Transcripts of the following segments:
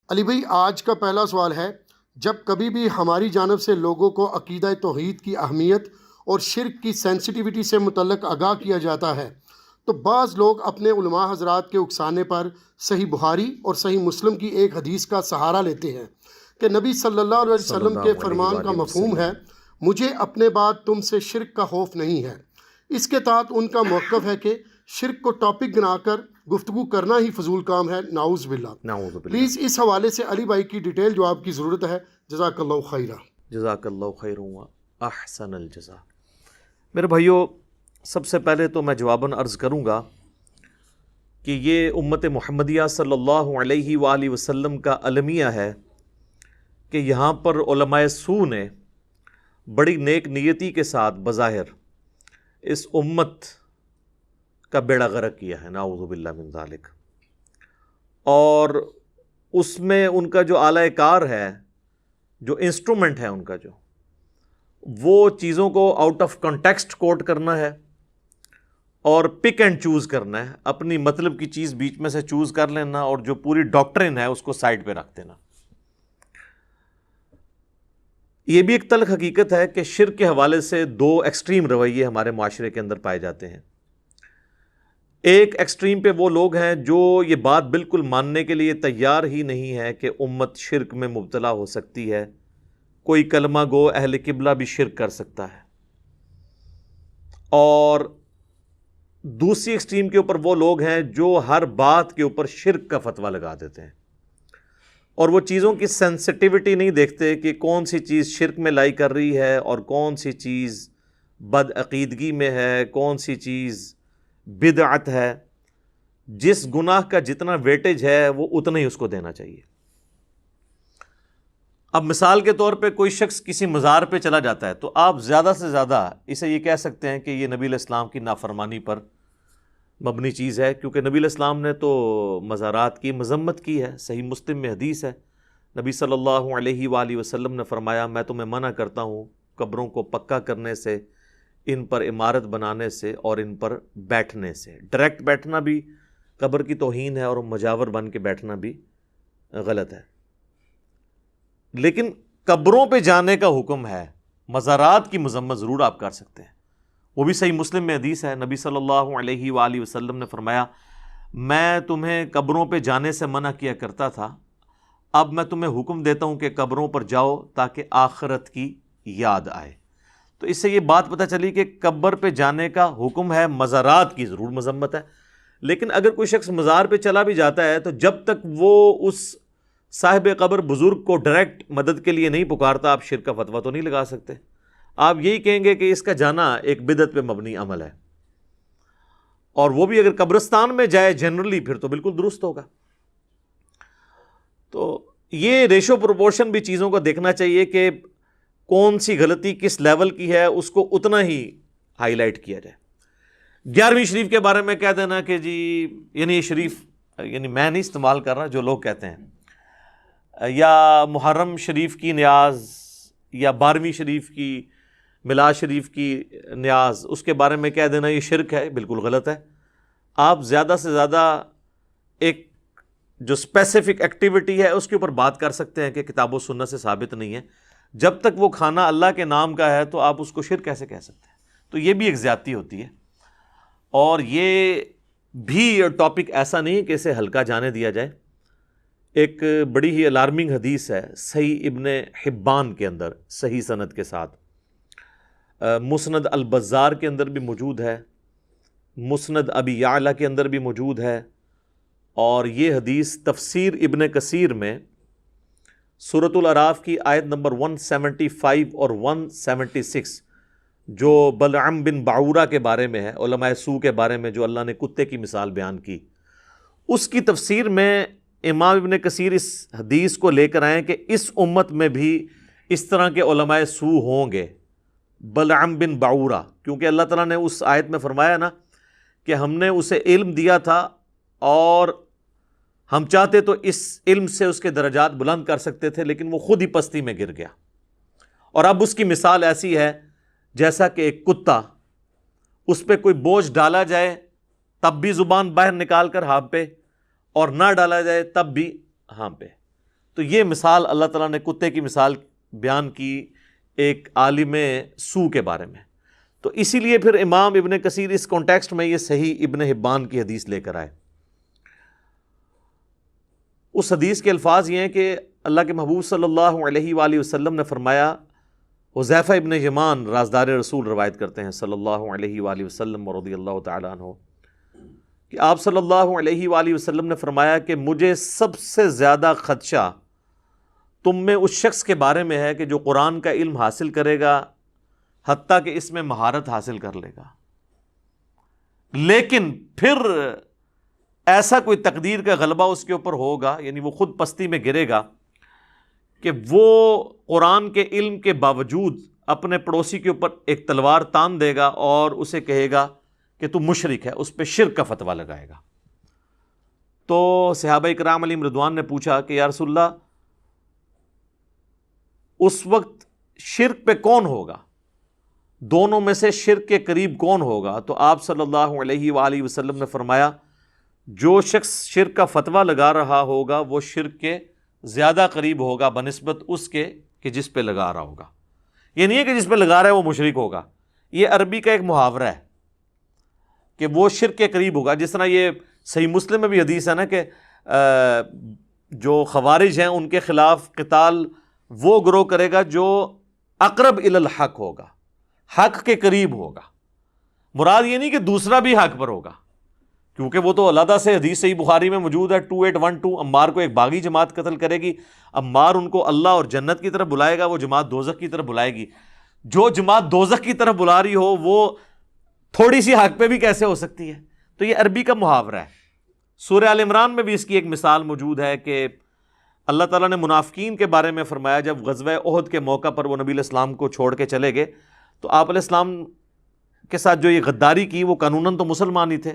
علی بھائی، آج کا پہلا سوال ہے، جب کبھی بھی ہماری جانب سے لوگوں کو عقیدہ توحید کی اہمیت اور شرک کی سینسٹیوٹی سے متعلق آگاہ کیا جاتا ہے تو بعض لوگ اپنے علماء حضرات کے اکسانے پر صحیح بخاری اور صحیح مسلم کی ایک حدیث کا سہارا لیتے ہیں کہ نبی صلی اللہ علیہ صلی وسلم کے اللہ علیہ فرمان کا وآلہ مفہوم ہے، وسلم۔ مجھے اپنے بعد تم سے شرک کا خوف نہیں ہے۔ اس کے تحت ان کا موقف ہے کہ شرک کو ٹاپک بنا کر گفتگو کرنا ہی فضول کام ہے، نعوذ باللہ۔ نعوذ باللہ۔ پلیز اس حوالے سے علی بھائی کی ڈیٹیل جواب کی ضرورت ہے، جزاک اللہ خیرہ۔ جزاک اللہ خیر و احسن الجزا۔ میرے بھائیو، سب سے پہلے تو میں جواباً عرض کروں گا کہ یہ امت محمدیہ صلی اللہ علیہ وآلہ وسلم کا المیہ ہے کہ یہاں پر علماء سو نے بڑی نیک نیتی کے ساتھ بظاہر اس امت کا بیڑا غرق کیا ہے، نعوذ باللہ من ذالک، اور اس میں ان کا جو اعلی کار ہے، جو انسٹرومنٹ ہے ان کا، جو وہ چیزوں کو آؤٹ آف کنٹیکسٹ کوٹ کرنا ہے اور پک اینڈ چوز کرنا ہے، اپنی مطلب کی چیز بیچ میں سے چوز کر لینا اور جو پوری ڈاکٹرن ہے اس کو سائڈ پہ رکھ دینا۔ یہ بھی ایک تلخ حقیقت ہے کہ شرک کے حوالے سے دو ایکسٹریم رویے ہمارے معاشرے کے اندر پائے جاتے ہیں۔ ایک ایکسٹریم پہ وہ لوگ ہیں جو یہ بات بالکل ماننے کے لیے تیار ہی نہیں ہے کہ امت شرک میں مبتلا ہو سکتی ہے، کوئی کلمہ گو اہل قبلہ بھی شرک کر سکتا ہے۔ اور دوسری ایکسٹریم کے اوپر وہ لوگ ہیں جو ہر بات کے اوپر شرک کا فتویٰ لگا دیتے ہیں اور وہ چیزوں کی سینسٹیوٹی نہیں دیکھتے کہ کون سی چیز شرک میں لائی کر رہی ہے اور کون سی چیز بدعقیدگی میں ہے، کون سی چیز بدعت ہے۔ جس گناہ کا جتنا ویٹیج ہے وہ اتنا ہی اس کو دینا چاہیے۔ اب مثال کے طور پہ کوئی شخص کسی مزار پہ چلا جاتا ہے تو آپ زیادہ سے زیادہ اسے یہ کہہ سکتے ہیں کہ یہ نبی علیہ السلام کی نافرمانی پر مبنی چیز ہے، کیونکہ نبی علیہ السلام نے تو مزارات کی مذمت کی ہے۔ صحیح مسلم میں حدیث ہے، نبی صلی اللہ علیہ وآلہ وسلم نے فرمایا، میں تمہیں منع کرتا ہوں قبروں کو پکا کرنے سے، ان پر عمارت بنانے سے اور ان پر بیٹھنے سے۔ ڈائریکٹ بیٹھنا بھی قبر کی توہین ہے اور مجاور بن کے بیٹھنا بھی غلط ہے۔ لیکن قبروں پہ جانے کا حکم ہے، مزارات کی مذمت ضرور آپ کر سکتے ہیں۔ وہ بھی صحیح مسلم میں حدیث ہے، نبی صلی اللہ علیہ وآلہ وسلم نے فرمایا، میں تمہیں قبروں پہ جانے سے منع کیا کرتا تھا، اب میں تمہیں حکم دیتا ہوں کہ قبروں پر جاؤ تاکہ آخرت کی یاد آئے۔ تو اس سے یہ بات پتہ چلی کہ قبر پہ جانے کا حکم ہے، مزارات کی ضرور مذمت ہے۔ لیکن اگر کوئی شخص مزار پہ چلا بھی جاتا ہے تو جب تک وہ اس صاحب قبر بزرگ کو ڈائریکٹ مدد کے لیے نہیں پکارتا، آپ شرک کا فتویٰ تو نہیں لگا سکتے۔ آپ یہی کہیں گے کہ اس کا جانا ایک بدعت پہ مبنی عمل ہے، اور وہ بھی اگر قبرستان میں جائے جنرلی پھر تو بالکل درست ہوگا۔ تو یہ ریشو پروپورشن بھی چیزوں کو دیکھنا چاہیے کہ کون سی غلطی کس لیول کی ہے، اس کو اتنا ہی ہائی لائٹ کیا جائے۔ 11ویں شریف کے بارے میں کہہ دینا کہ جی، یعنی یہ شریف، یعنی میں نہیں استعمال کر رہا، جو لوگ کہتے ہیں، یا محرم شریف کی نیاز یا 12ویں شریف کی میلاد شریف کی نیاز، اس کے بارے میں کہہ دینا یہ شرک ہے، بالکل غلط ہے۔ آپ زیادہ سے زیادہ ایک جو اسپیسیفک ایکٹیویٹی ہے اس کے اوپر بات کر سکتے ہیں کہ کتاب و سنت سے ثابت نہیں ہے۔ جب تک وہ کھانا اللہ کے نام کا ہے تو آپ اس کو شرک کیسے کہہ سکتے ہیں؟ تو یہ بھی ایک زیادتی ہوتی ہے، اور یہ بھی ٹاپک ایسا نہیں کہ اسے ہلکا جانے دیا جائے۔ ایک بڑی ہی الارمنگ حدیث ہے صحیح ابن حبان کے اندر، صحیح سند کے ساتھ، مسند البزار کے اندر بھی موجود ہے، مسند ابی یعلا کے اندر بھی موجود ہے، اور یہ حدیث تفسیر ابن کثیر میں سورۃ الاعراف کی آیت نمبر 175 اور 176، جو بلعم بن باعورہ کے بارے میں ہے، علماء سو کے بارے میں، جو اللہ نے کتے کی مثال بیان کی، اس کی تفسیر میں امام ابن کثیر اس حدیث کو لے کر آئیں کہ اس امت میں بھی اس طرح کے علماء سو ہوں گے، بلعم بن باعورہ، کیونکہ اللہ تعالیٰ نے اس آیت میں فرمایا نا کہ ہم نے اسے علم دیا تھا اور ہم چاہتے تو اس علم سے اس کے درجات بلند کر سکتے تھے، لیکن وہ خود ہی پستی میں گر گیا۔ اور اب اس کی مثال ایسی ہے جیسا کہ ایک کتا، اس پہ کوئی بوجھ ڈالا جائے تب بھی زبان باہر نکال کر ہانپے، اور نہ ڈالا جائے تب بھی ہانپے۔ تو یہ مثال اللہ تعالیٰ نے کتے کی مثال بیان کی ایک عالم سو کے بارے میں. تو اسی لیے پھر امام ابن کثیر اس کانٹیکسٹ میں یہ صحیح ابن حبان کی حدیث لے کر آئے. اس حدیث کے الفاظ یہ ہیں کہ اللہ کے محبوب صلی اللہ علیہ وآلہ وسلم نے فرمایا، حذیفہ ابن یمان رازدار رسول روایت کرتے ہیں صلی اللہ علیہ وآلہ وسلم رضی اللہ تعالیٰ عنہ، کہ آپ صلی اللہ علیہ وآلہ وسلم نے فرمایا کہ مجھے سب سے زیادہ خدشہ تم میں اس شخص کے بارے میں ہے کہ جو قرآن کا علم حاصل کرے گا حتیٰ کہ اس میں مہارت حاصل کر لے گا، لیکن پھر ایسا کوئی تقدیر کا غلبہ اس کے اوپر ہوگا، یعنی وہ خود پستی میں گرے گا کہ وہ قرآن کے علم کے باوجود اپنے پڑوسی کے اوپر ایک تلوار تان دے گا اور اسے کہے گا کہ تو مشرک ہے، اس پہ شرک کا فتویٰ لگائے گا. تو صحابہ کرام علیہم رضوان نے پوچھا کہ یا رسول اللہ اس وقت شرک پہ کون ہوگا، دونوں میں سے شرک کے قریب کون ہوگا؟ تو آپ صلی اللہ علیہ وآلہ وسلم نے فرمایا جو شخص شرک کا فتویٰ لگا رہا ہوگا وہ شرک کے زیادہ قریب ہوگا بنسبت اس کے کہ جس پہ لگا رہا ہوگا. یہ نہیں ہے کہ جس پہ لگا رہا ہے وہ مشرک ہوگا، یہ عربی کا ایک محاورہ ہے کہ وہ شرک کے قریب ہوگا. جس طرح یہ صحیح مسلم میں بھی حدیث ہے نا کہ جو خوارج ہیں ان کے خلاف قتال وہ گروہ کرے گا جو اقرب الی الحق ہوگا، حق کے قریب ہوگا. مراد یہ نہیں کہ دوسرا بھی حق پر ہوگا، کیونکہ وہ تو علیحدہ سے حدیث صحیح بخاری میں موجود ہے 2812 عمار کو ایک باغی جماعت قتل کرے گی، عمار ان کو اللہ اور جنت کی طرف بلائے گا، وہ جماعت دوزخ کی طرف بلائے گی. جو جماعت دوزخ کی طرف بلا رہی ہو وہ تھوڑی سی حق پہ بھی کیسے ہو سکتی ہے؟ تو یہ عربی کا محاورہ ہے. سورہ آل عمران میں بھی اس کی ایک مثال موجود ہے کہ اللہ تعالیٰ نے منافقین کے بارے میں فرمایا جب غزوہ احد کے موقع پر وہ نبی علیہ السلام کو چھوڑ کے چلے گئے تو آپ علیہ السلام کے ساتھ جو یہ غداری کی وہ قانوناً تو مسلمان ہی تھے،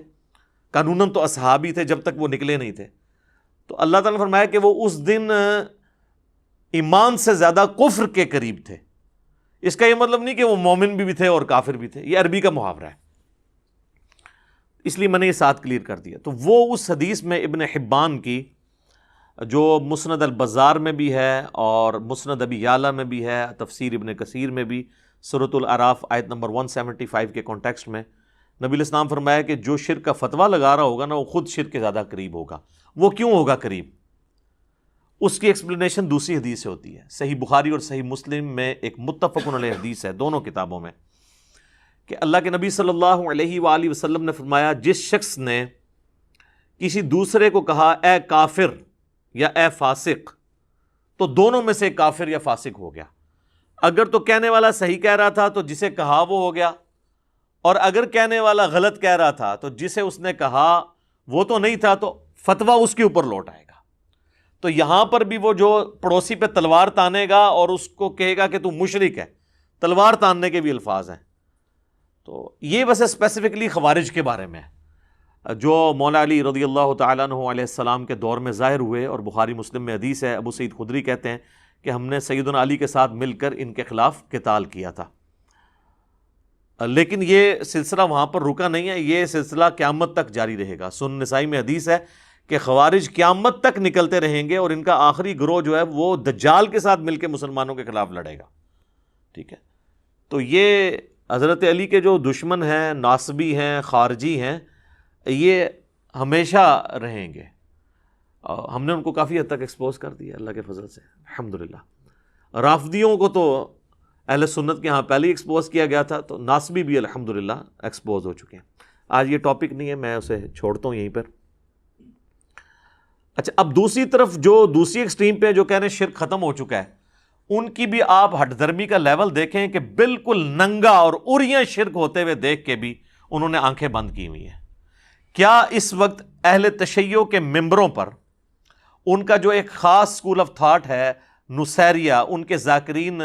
قانوناً تو اصحابی تھے جب تک وہ نکلے نہیں تھے. تو اللہ تعالیٰ نے فرمایا کہ وہ اس دن ایمان سے زیادہ کفر کے قریب تھے. اس کا یہ مطلب نہیں کہ وہ مومن بھی تھے اور کافر بھی تھے، یہ عربی کا محاورہ ہے، اس لیے میں نے یہ ساتھ کلیئر کر دیا. تو وہ اس حدیث میں ابن حبان کی جو مسند البزار میں بھی ہے اور مسند ابی یعلا میں بھی ہے، تفسیر ابن کثیر میں بھی، سورۃ الاعراف آیت نمبر 175 کے کانٹیکسٹ میں نبی علیہ السلام فرمایا کہ جو شرک کا فتویٰ لگا رہا ہوگا نا وہ خود شرک کے زیادہ قریب ہوگا. وہ کیوں ہوگا قریب؟ اس کی ایکسپلینیشن دوسری حدیث سے ہوتی ہے. صحیح بخاری اور صحیح مسلم میں ایک متفق علیہ حدیث ہے دونوں کتابوں میں کہ اللہ کے نبی صلی اللہ علیہ وآلہ وسلم نے فرمایا جس شخص نے کسی دوسرے کو کہا اے کافر یا اے فاسق تو دونوں میں سے کافر یا فاسق ہو گیا. اگر تو کہنے والا صحیح کہہ رہا تھا تو جسے کہا وہ ہو گیا، اور اگر کہنے والا غلط کہہ رہا تھا تو جسے اس نے کہا وہ تو نہیں تھا تو فتویٰ اس کے اوپر لوٹ آئے گا. تو یہاں پر بھی وہ جو پڑوسی پہ تلوار تانے گا اور اس کو کہے گا کہ تو مشرک ہے، تلوار تاننے کے بھی الفاظ ہیں. تو یہ ویسے اسپیسیفکلی خوارج کے بارے میں ہے جو مولا علی رضی اللہ تعالیٰ عنہ علیہ السلام کے دور میں ظاہر ہوئے، اور بخاری مسلم میں حدیث ہے، ابو سعید خدری کہتے ہیں کہ ہم نے سیدنا علی کے ساتھ مل کر ان کے خلاف قتال کیا تھا. لیکن یہ سلسلہ وہاں پر رکا نہیں ہے، یہ سلسلہ قیامت تک جاری رہے گا. سنن نسائی میں حدیث ہے کہ خوارج قیامت تک نکلتے رہیں گے اور ان کا آخری گروہ جو ہے وہ دجال کے ساتھ مل کے مسلمانوں کے خلاف لڑے گا. ٹھیک ہے، تو یہ حضرت علی کے جو دشمن ہیں، ناصبی ہیں، خارجی ہیں، یہ ہمیشہ رہیں گے. ہم نے ان کو کافی حد تک ایکسپوز کر دیا اللہ کے فضل سے الحمدللہ. رافضیوں کو تو اہل سنت کے ہاں پہلے ہی ایکسپوز کیا گیا تھا، تو ناصبی بھی الحمدللہ ایکسپوز ہو چکے ہیں. آج یہ ٹاپک نہیں ہے، میں اسے چھوڑتا ہوں یہیں پر. اچھا، اب دوسری طرف جو دوسری ایکسٹریم پہ جو کہہ رہے ہیں شرک ختم ہو چکا ہے، ان کی بھی آپ ہٹ دھرمی کا لیول دیکھیں کہ بالکل ننگا اور اریاں شرک ہوتے ہوئے دیکھ کے بھی انہوں نے آنکھیں بند کی ہوئی ہیں. کیا اس وقت اہل تشیع کے ممبروں پر ان کا جو ایک خاص اسکول آف تھاٹ ہے نصیریہ، ان کے ذاکرین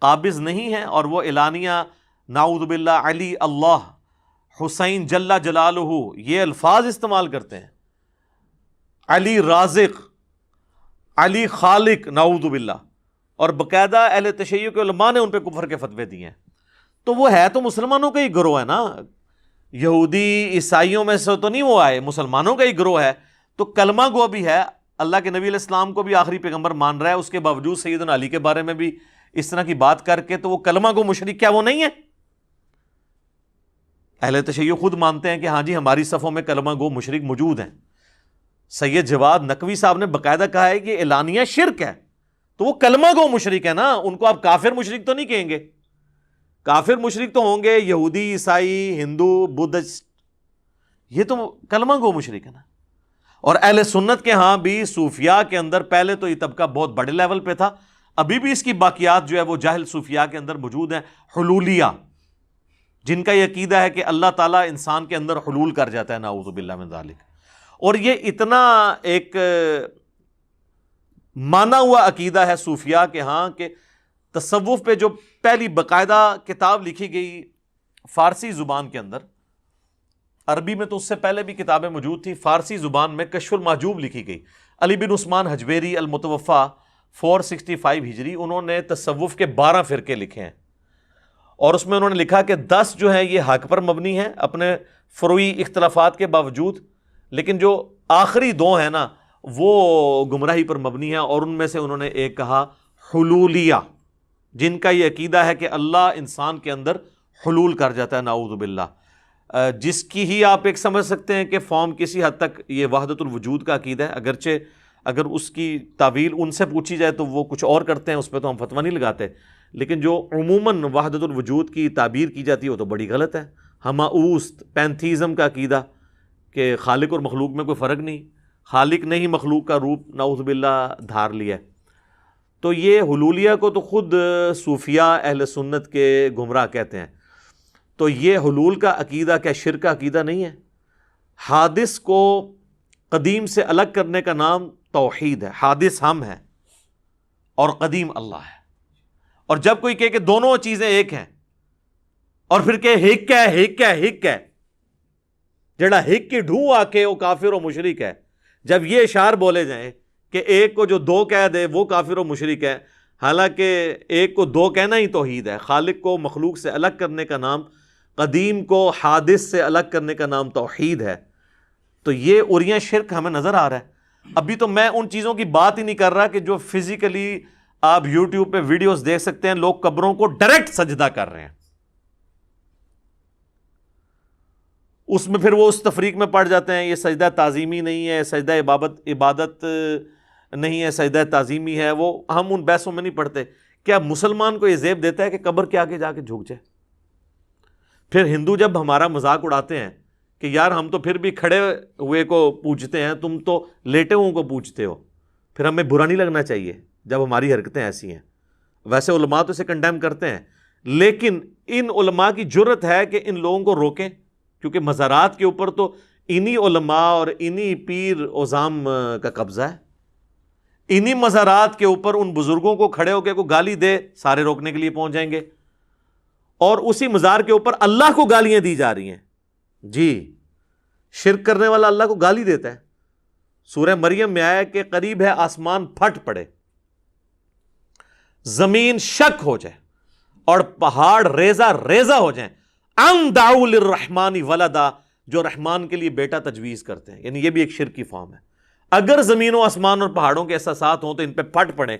قابض نہیں ہیں اور وہ اعلانیہ نعوذ باللہ علی اللہ، حسین جل جلالہ یہ الفاظ استعمال کرتے ہیں، علی رازق، علی خالق، نعوذ باللہ، اور باقاعدہ اہل تشیع کے علماء نے ان پہ کفر کے فتوے دیے ہیں. تو وہ ہے تو مسلمانوں کا ہی گروہ ہے نا، یہودی عیسائیوں میں سے تو نہیں وہ آئے، مسلمانوں کا ہی گروہ ہے. تو کلمہ گو بھی ہے، اللہ کے نبی علیہ السلام کو بھی آخری پیغمبر مان رہا ہے، اس کے باوجود سیدنا علی کے بارے میں بھی اس طرح کی بات کر کے، تو وہ کلمہ گو مشرک کیا وہ نہیں ہے؟ اہل تشیع خود مانتے ہیں کہ ہاں جی ہماری صفوں میں کلمہ گو مشرک موجود ہیں۔ سید جواد نقوی صاحب نے باقاعدہ کہا ہے کہ یہ اعلانیہ شرک ہے، تو وہ کلمہ گو مشرک ہے نا، ان کو آپ کافر مشرک تو نہیں کہیں گے۔ کافر مشرک تو ہوں گے یہودی، عیسائی، ہندو، بدھسٹ، یہ تو کلمہ گو مشرک ہے نا۔ اور اہل سنت کے ہاں بھی صوفیاء کے اندر پہلے تو یہ طبقہ بہت بڑے لیول پہ تھا، ابھی بھی اس کی باقیات جو ہے وہ جاہل صوفیاء کے اندر موجود ہیں، حلولیہ، جن کا یہ عقیدہ ہے کہ اللہ تعالیٰ انسان کے اندر حلول کر جاتا ہے، نعوذ باللہ من ذالک۔ اور یہ اتنا ایک مانا ہوا عقیدہ ہے صوفیاء کے ہاں کہ تصوف پہ جو پہلی باقاعدہ کتاب لکھی گئی فارسی زبان کے اندر، عربی میں تو اس سے پہلے بھی کتابیں موجود تھیں، فارسی زبان میں کشف المحجوب لکھی گئی، علی بن عثمان حجویری المتوفا 465 ہجری، انہوں نے تصوف کے 12 فرقے لکھے ہیں، اور اس میں انہوں نے لکھا کہ 10 جو ہیں یہ حق پر مبنی ہیں اپنے فروعی اختلافات کے باوجود، لیکن جو آخری 2 ہیں نا وہ گمراہی پر مبنی ہیں، اور ان میں سے انہوں نے ایک کہا حلولیہ، جن کا یہ عقیدہ ہے کہ اللہ انسان کے اندر حلول کر جاتا ہے، نعوذ باللہ، جس کی ہی آپ ایک سمجھ سکتے ہیں کہ فارم کسی حد تک یہ وحدت الوجود کا عقیدہ ہے، اگرچہ اگر اس کی تعویل ان سے پوچھی جائے تو وہ کچھ اور کرتے ہیں، اس پہ تو ہم فتویٰ نہیں لگاتے، لیکن جو عموماً وحدت الوجود کی تعبیر کی جاتی ہے وہ تو بڑی غلط ہے۔ ہماؤست پینتھیزم کا عقیدہ کہ خالق اور مخلوق میں کوئی فرق نہیں، خالق نے ہی مخلوق کا روپ نعوذ باللہ دھار لیا ہے۔ تو یہ حلولیہ کو تو خود صوفیاء اہل سنت کے گمراہ کہتے ہیں۔ تو یہ حلول کا عقیدہ کیا شرک کا عقیدہ نہیں ہے؟ حادث کو قدیم سے الگ کرنے کا نام توحید ہے۔ حادث ہم ہیں اور قدیم اللہ ہے، اور جب کوئی کہے کہ دونوں چیزیں ایک ہیں اور پھر کہ ہک ہے ہک ہے ہک ہے، جڑا ہک کی ڈھو آ کے وہ کافر و مشرک ہے، جب یہ اشعار بولے جائیں کہ ایک کو جو 2 کہہ دے وہ کافر و مشرک ہے، حالانکہ ایک کو 2 کہنا ہی توحید ہے۔ خالق کو مخلوق سے الگ کرنے کا نام، قدیم کو حادث سے الگ کرنے کا نام توحید ہے۔ تو یہ اوریاں شرک ہمیں نظر آ رہا ہے۔ ابھی تو میں ان چیزوں کی بات ہی نہیں کر رہا کہ جو فزیکلی آپ یوٹیوب پہ ویڈیوز دیکھ سکتے ہیں، لوگ قبروں کو ڈائریکٹ سجدہ کر رہے ہیں، اس میں پھر وہ اس تفریق میں پڑ جاتے ہیں، یہ سجدہ تعظیمی نہیں ہے، سجدہ عبادت نہیں ہے، سجدہ تعظیمی ہے۔ وہ ہم ان بحثوں میں نہیں پڑھتے۔ کیا مسلمان کو یہ زیب دیتا ہے کہ قبر کے آگے جا کے جھک جائے؟ پھر ہندو جب ہمارا مذاق اڑاتے ہیں کہ یار ہم تو پھر بھی کھڑے ہوئے کو پوجتے ہیں، تم تو لیٹے ہوئے کو پوجتے ہو، پھر ہمیں برا نہیں لگنا چاہیے جب ہماری حرکتیں ایسی ہیں۔ ویسے علماء تو اسے کنڈیم کرتے ہیں، لیکن ان علماء کی جرت ہے کہ ان لوگوں کو روکیں، کیونکہ مزارات کے اوپر تو انہی علماء اور انہی پیر عظام کا قبضہ ہے۔ انہی مزارات کے اوپر ان بزرگوں کو کھڑے ہو کے کوئی گالی دے، سارے روکنے کے لیے پہنچ جائیں گے، اور اسی مزار کے اوپر اللہ کو گالیاں دی جا رہی ہیں۔ جی، شرک کرنے والا اللہ کو گالی دیتا ہے۔ سورہ مریم میں آیا کہ قریب ہے آسمان پھٹ پڑے، زمین شک ہو جائے اور پہاڑ ریزہ ریزہ ہو جائیں، ان دعوا للرحمن ولدا، جو رحمان کے لیے بیٹا تجویز کرتے ہیں، یعنی یہ بھی ایک شرک کی فارم ہے۔ اگر زمین و آسمان اور پہاڑوں کے احساسات ہوں تو ان پہ پھٹ پڑیں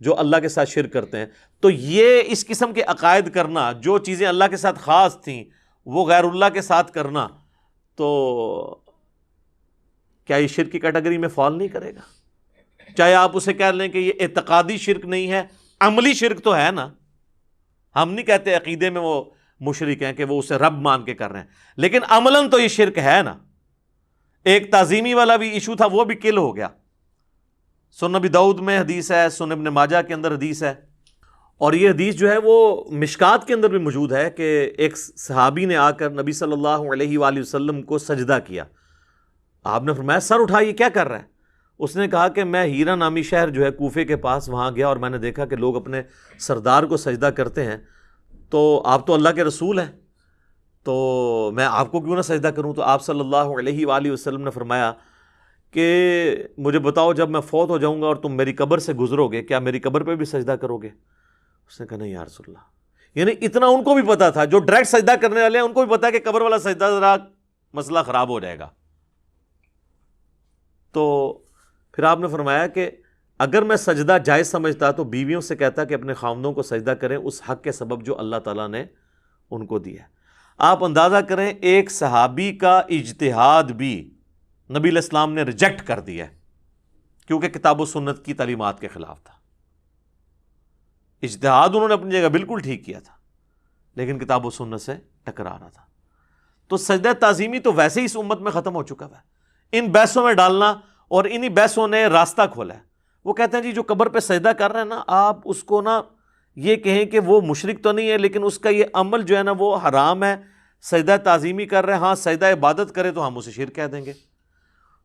جو اللہ کے ساتھ شرک کرتے ہیں۔ تو یہ اس قسم کے عقائد کرنا، جو چیزیں اللہ کے ساتھ خاص تھیں وہ غیر اللہ کے ساتھ کرنا، تو کیا یہ شرک کی کیٹیگری میں فال نہیں کرے گا؟ چاہے آپ اسے کہہ لیں کہ یہ اعتقادی شرک نہیں ہے، عملی شرک تو ہے نا۔ ہم نہیں کہتے عقیدے میں وہ مشرک ہیں کہ وہ اسے رب مان کے کر رہے ہیں، لیکن عملاً تو یہ شرک ہے نا۔ ایک تعظیمی والا بھی ایشو تھا، وہ بھی کل ہو گیا۔ سنن ابی داؤد میں حدیث ہے، سنن ابن ماجہ کے اندر حدیث ہے، اور یہ حدیث جو ہے وہ مشکات کے اندر بھی موجود ہے کہ ایک صحابی نے آ کر نبی صلی اللہ علیہ وآلہ وسلم کو سجدہ کیا۔ آپ نے فرمایا سر اٹھا، یہ کیا کر رہا ہے؟ اس نے کہا کہ میں ہیرا نامی شہر جو ہے کوفے کے پاس، وہاں گیا اور میں نے دیکھا کہ لوگ اپنے سردار کو سجدہ کرتے ہیں، تو آپ تو اللہ کے رسول ہیں، تو میں آپ کو کیوں نہ سجدہ کروں؟ تو آپ صلی اللہ علیہ وآلہ وسلم نے فرمایا کہ مجھے بتاؤ جب میں فوت ہو جاؤں گا اور تم میری قبر سے گزرو گے، کیا میری قبر پہ بھی سجدہ کرو گے؟ اس نے کہا نہیں یا رسول اللہ۔ یعنی اتنا ان کو بھی پتا تھا، جو ڈائریکٹ سجدہ کرنے والے ہیں ان کو بھی پتا ہے کہ قبر والا سجدہ ذرا مسئلہ خراب ہو جائے گا۔ تو پھر آپ نے فرمایا کہ اگر میں سجدہ جائز سمجھتا تو بیویوں سے کہتا کہ اپنے خاوندوں کو سجدہ کریں اس حق کے سبب جو اللہ تعالیٰ نے ان کو دیا ہے۔ آپ اندازہ کریں ایک صحابی کا اجتہاد بھی نبی علیہ السلام نے ریجیکٹ کر دیا ہے، کیونکہ کتاب و سنت کی تعلیمات کے خلاف تھا۔ اجتہاد انہوں نے اپنی جگہ بالکل ٹھیک کیا تھا، لیکن کتاب و سنت سے ٹکرا رہا تھا۔ تو سجدہ تعظیمی تو ویسے ہی اس امت میں ختم ہو چکا ہے، ان بحثوں میں ڈالنا اور انہی بحثوں نے راستہ کھولا ہے۔ وہ کہتے ہیں جی جو قبر پہ سجدہ کر رہے ہیں نا، آپ اس کو نا یہ کہیں کہ وہ مشرک تو نہیں ہے، لیکن اس کا یہ عمل جو ہے نا وہ حرام ہے، سجدہ تعظیمی کر رہے ہیں، ہاں سجدہ عبادت کرے تو ہم اسے شرک کہہ دیں گے۔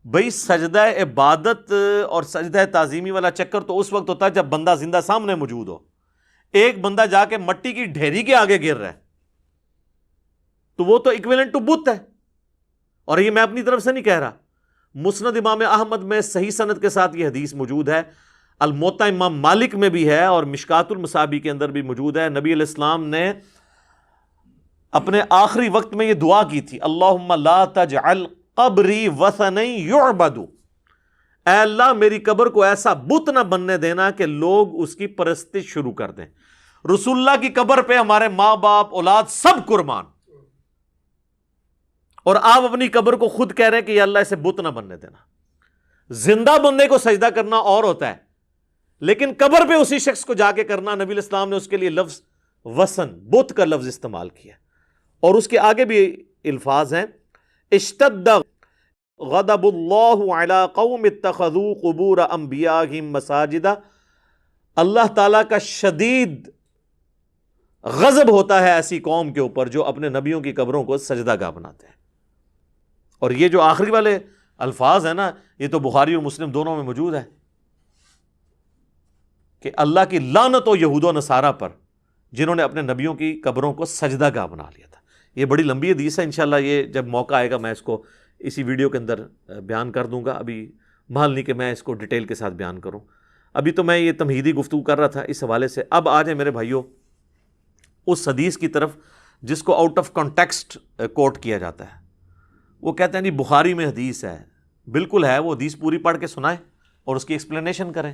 بھئی سجدہ عبادت اور سجدہ تعظیمی والا چکر تو اس وقت ہوتا ہے جب بندہ زندہ سامنے موجود ہو۔ ایک بندہ جا کے مٹی کی ڈھیری کے آگے گر رہا ہے تو وہ تو ایکویلنٹ ٹو بت ہے، اور یہ میں اپنی طرف سے نہیں کہہ رہا۔ مسند امام احمد میں صحیح سند کے ساتھ یہ حدیث موجود ہے، الموطا امام مالک میں بھی ہے، اور مشکات المصابیح کے اندر بھی موجود ہے۔ نبی علیہ السلام نے اپنے آخری وقت میں یہ دعا کی تھی، اللہم لا تجعل قبری وثنا یعبد، اے اللہ میری قبر کو ایسا بت نہ بننے دینا کہ لوگ اس کی پرستش شروع کر دیں۔ رسول اللہ کی قبر پہ ہمارے ماں باپ اولاد سب قربان، اور آپ اپنی قبر کو خود کہہ رہے ہیں کہ یا اللہ اسے بت نہ بننے دینا۔ زندہ بندے کو سجدہ کرنا اور ہوتا ہے، لیکن قبر پہ اسی شخص کو جا کے کرنا، نبی علیہ السلام نے اس کے لیے لفظ وثن، بت کا لفظ استعمال کیا، اور اس کے آگے بھی الفاظ ہیں، اشتد غضب اللہ علی قوم اتخذوا قبور انبیائہم مساجدا، اللہ تعالیٰ کا شدید غضب ہوتا ہے ایسی قوم کے اوپر جو اپنے نبیوں کی قبروں کو سجدہ گاہ بناتے ہیں۔ اور یہ جو آخری والے الفاظ ہیں نا، یہ تو بخاری اور مسلم دونوں میں موجود ہے کہ اللہ کی لعنت ہو یہود و نصارہ پر جنہوں نے اپنے نبیوں کی قبروں کو سجدہ گاہ بنا لیا تھا۔ یہ بڑی لمبی حدیث ہے، انشاءاللہ یہ جب موقع آئے گا میں اس کو اسی ویڈیو کے اندر بیان کر دوں گا، ابھی محل نہیں کہ میں اس کو ڈیٹیل کے ساتھ بیان کروں۔ ابھی تو میں یہ تمہیدی گفتگو کر رہا تھا اس حوالے سے۔ اب آ جائیں میرے بھائیوں اس حدیث کی طرف جس کو آؤٹ آف کانٹیکسٹ کوٹ کیا جاتا ہے۔ وہ کہتے ہیں جی بخاری میں حدیث ہے، بالکل ہے، وہ حدیث پوری پڑھ کے سنائیں اور اس کی ایکسپلینیشن کریں۔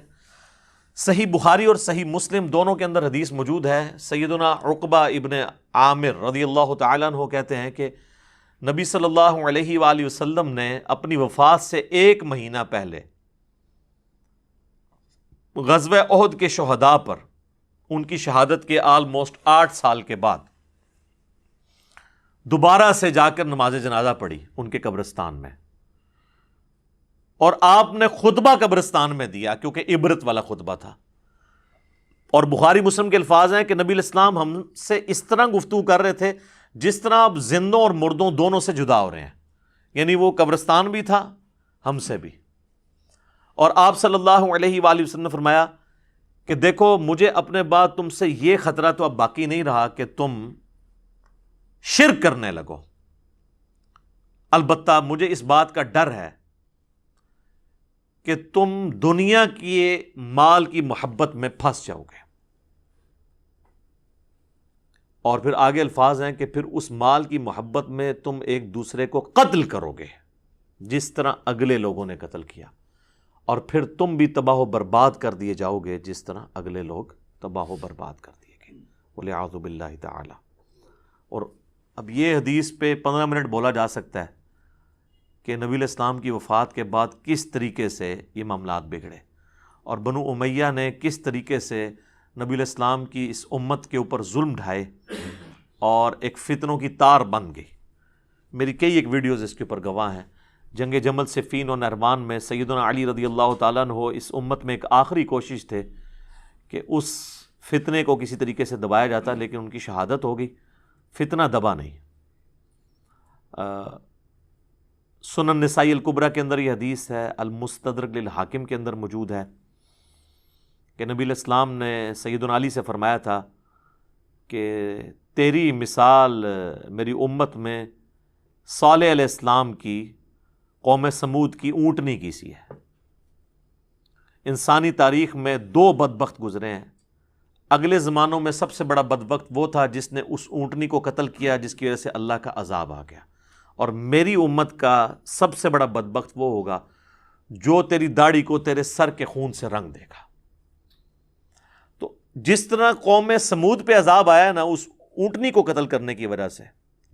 صحیح بخاری اور صحیح مسلم دونوں کے اندر حدیث موجود ہے۔ سیدنا عقبہ ابن عامر رضی اللہ تعالیٰ عنہ کہتے ہیں کہ نبی صلی اللہ علیہ وآلہ وسلم نے اپنی وفات سے 1 مہینہ پہلے غزوہ احد کے شہداء پر ان کی شہادت کے آلموسٹ 8 سال کے بعد دوبارہ سے جا کر نماز جنازہ پڑھی ان کے قبرستان میں، اور آپ نے خطبہ قبرستان میں دیا کیونکہ عبرت والا خطبہ تھا۔ اور بخاری مسلم کے الفاظ ہیں کہ نبی علیہ السلام ہم سے اس طرح گفتگو کر رہے تھے جس طرح آپ زندوں اور مردوں دونوں سے جدا ہو رہے ہیں، یعنی وہ قبرستان بھی تھا ہم سے بھی۔ اور آپ صلی اللہ علیہ وآلہ وسلم نے فرمایا کہ دیکھو مجھے اپنے بعد تم سے یہ خطرہ تو اب باقی نہیں رہا کہ تم شرک کرنے لگو، البتہ مجھے اس بات کا ڈر ہے کہ تم دنیا کی مال کی محبت میں پھنس جاؤ گے۔ اور پھر آگے الفاظ ہیں کہ پھر اس مال کی محبت میں تم ایک دوسرے کو قتل کرو گے جس طرح اگلے لوگوں نے قتل کیا، اور پھر تم بھی تباہ و برباد کر دیے جاؤ گے جس طرح اگلے لوگ تباہ و برباد کر دیے گئے، والعیاذ باللہ تعالی۔ اور اب یہ حدیث پہ 15 منٹ بولا جا سکتا ہے کہ نبی علیہ السلام کی وفات کے بعد کس طریقے سے یہ معاملات بگڑے، اور بنو امیہ نے کس طریقے سے نبی علیہ السلام کی اس امت کے اوپر ظلم ڈھائے اور ایک فتنوں کی تار بن گئی۔ میری کئی ایک ویڈیوز اس کے اوپر گواہ ہیں۔ جنگ جمل صفین و نہروان میں سیدنا علی رضی اللہ تعالیٰ عنہ اس امت میں ایک آخری کوشش تھے کہ اس فتنے کو کسی طریقے سے دبایا جاتا، لیکن ان کی شہادت ہو گئی، فتنہ دبا نہیں۔ سنن نسائی الکبریٰ کے اندر یہ حدیث ہے، المستدرک للحاکم کے اندر موجود ہے کہ نبی علیہ السلام نے سیدنا علی سے فرمایا تھا کہ تیری مثال میری امت میں صالح علیہ السلام کی قوم سمود کی اونٹنی کی سی ہے۔ انسانی تاریخ میں 2 بدبخت گزرے ہیں، اگلے زمانوں میں سب سے بڑا بدبخت وہ تھا جس نے اس اونٹنی کو قتل کیا جس کی وجہ سے اللہ کا عذاب آ گیا، اور میری امت کا سب سے بڑا بدبخت وہ ہوگا جو تیری داڑھی کو تیرے سر کے خون سے رنگ دے گا۔ تو جس طرح قوم سمود پہ عذاب آیا نا اس اونٹنی کو قتل کرنے کی وجہ سے،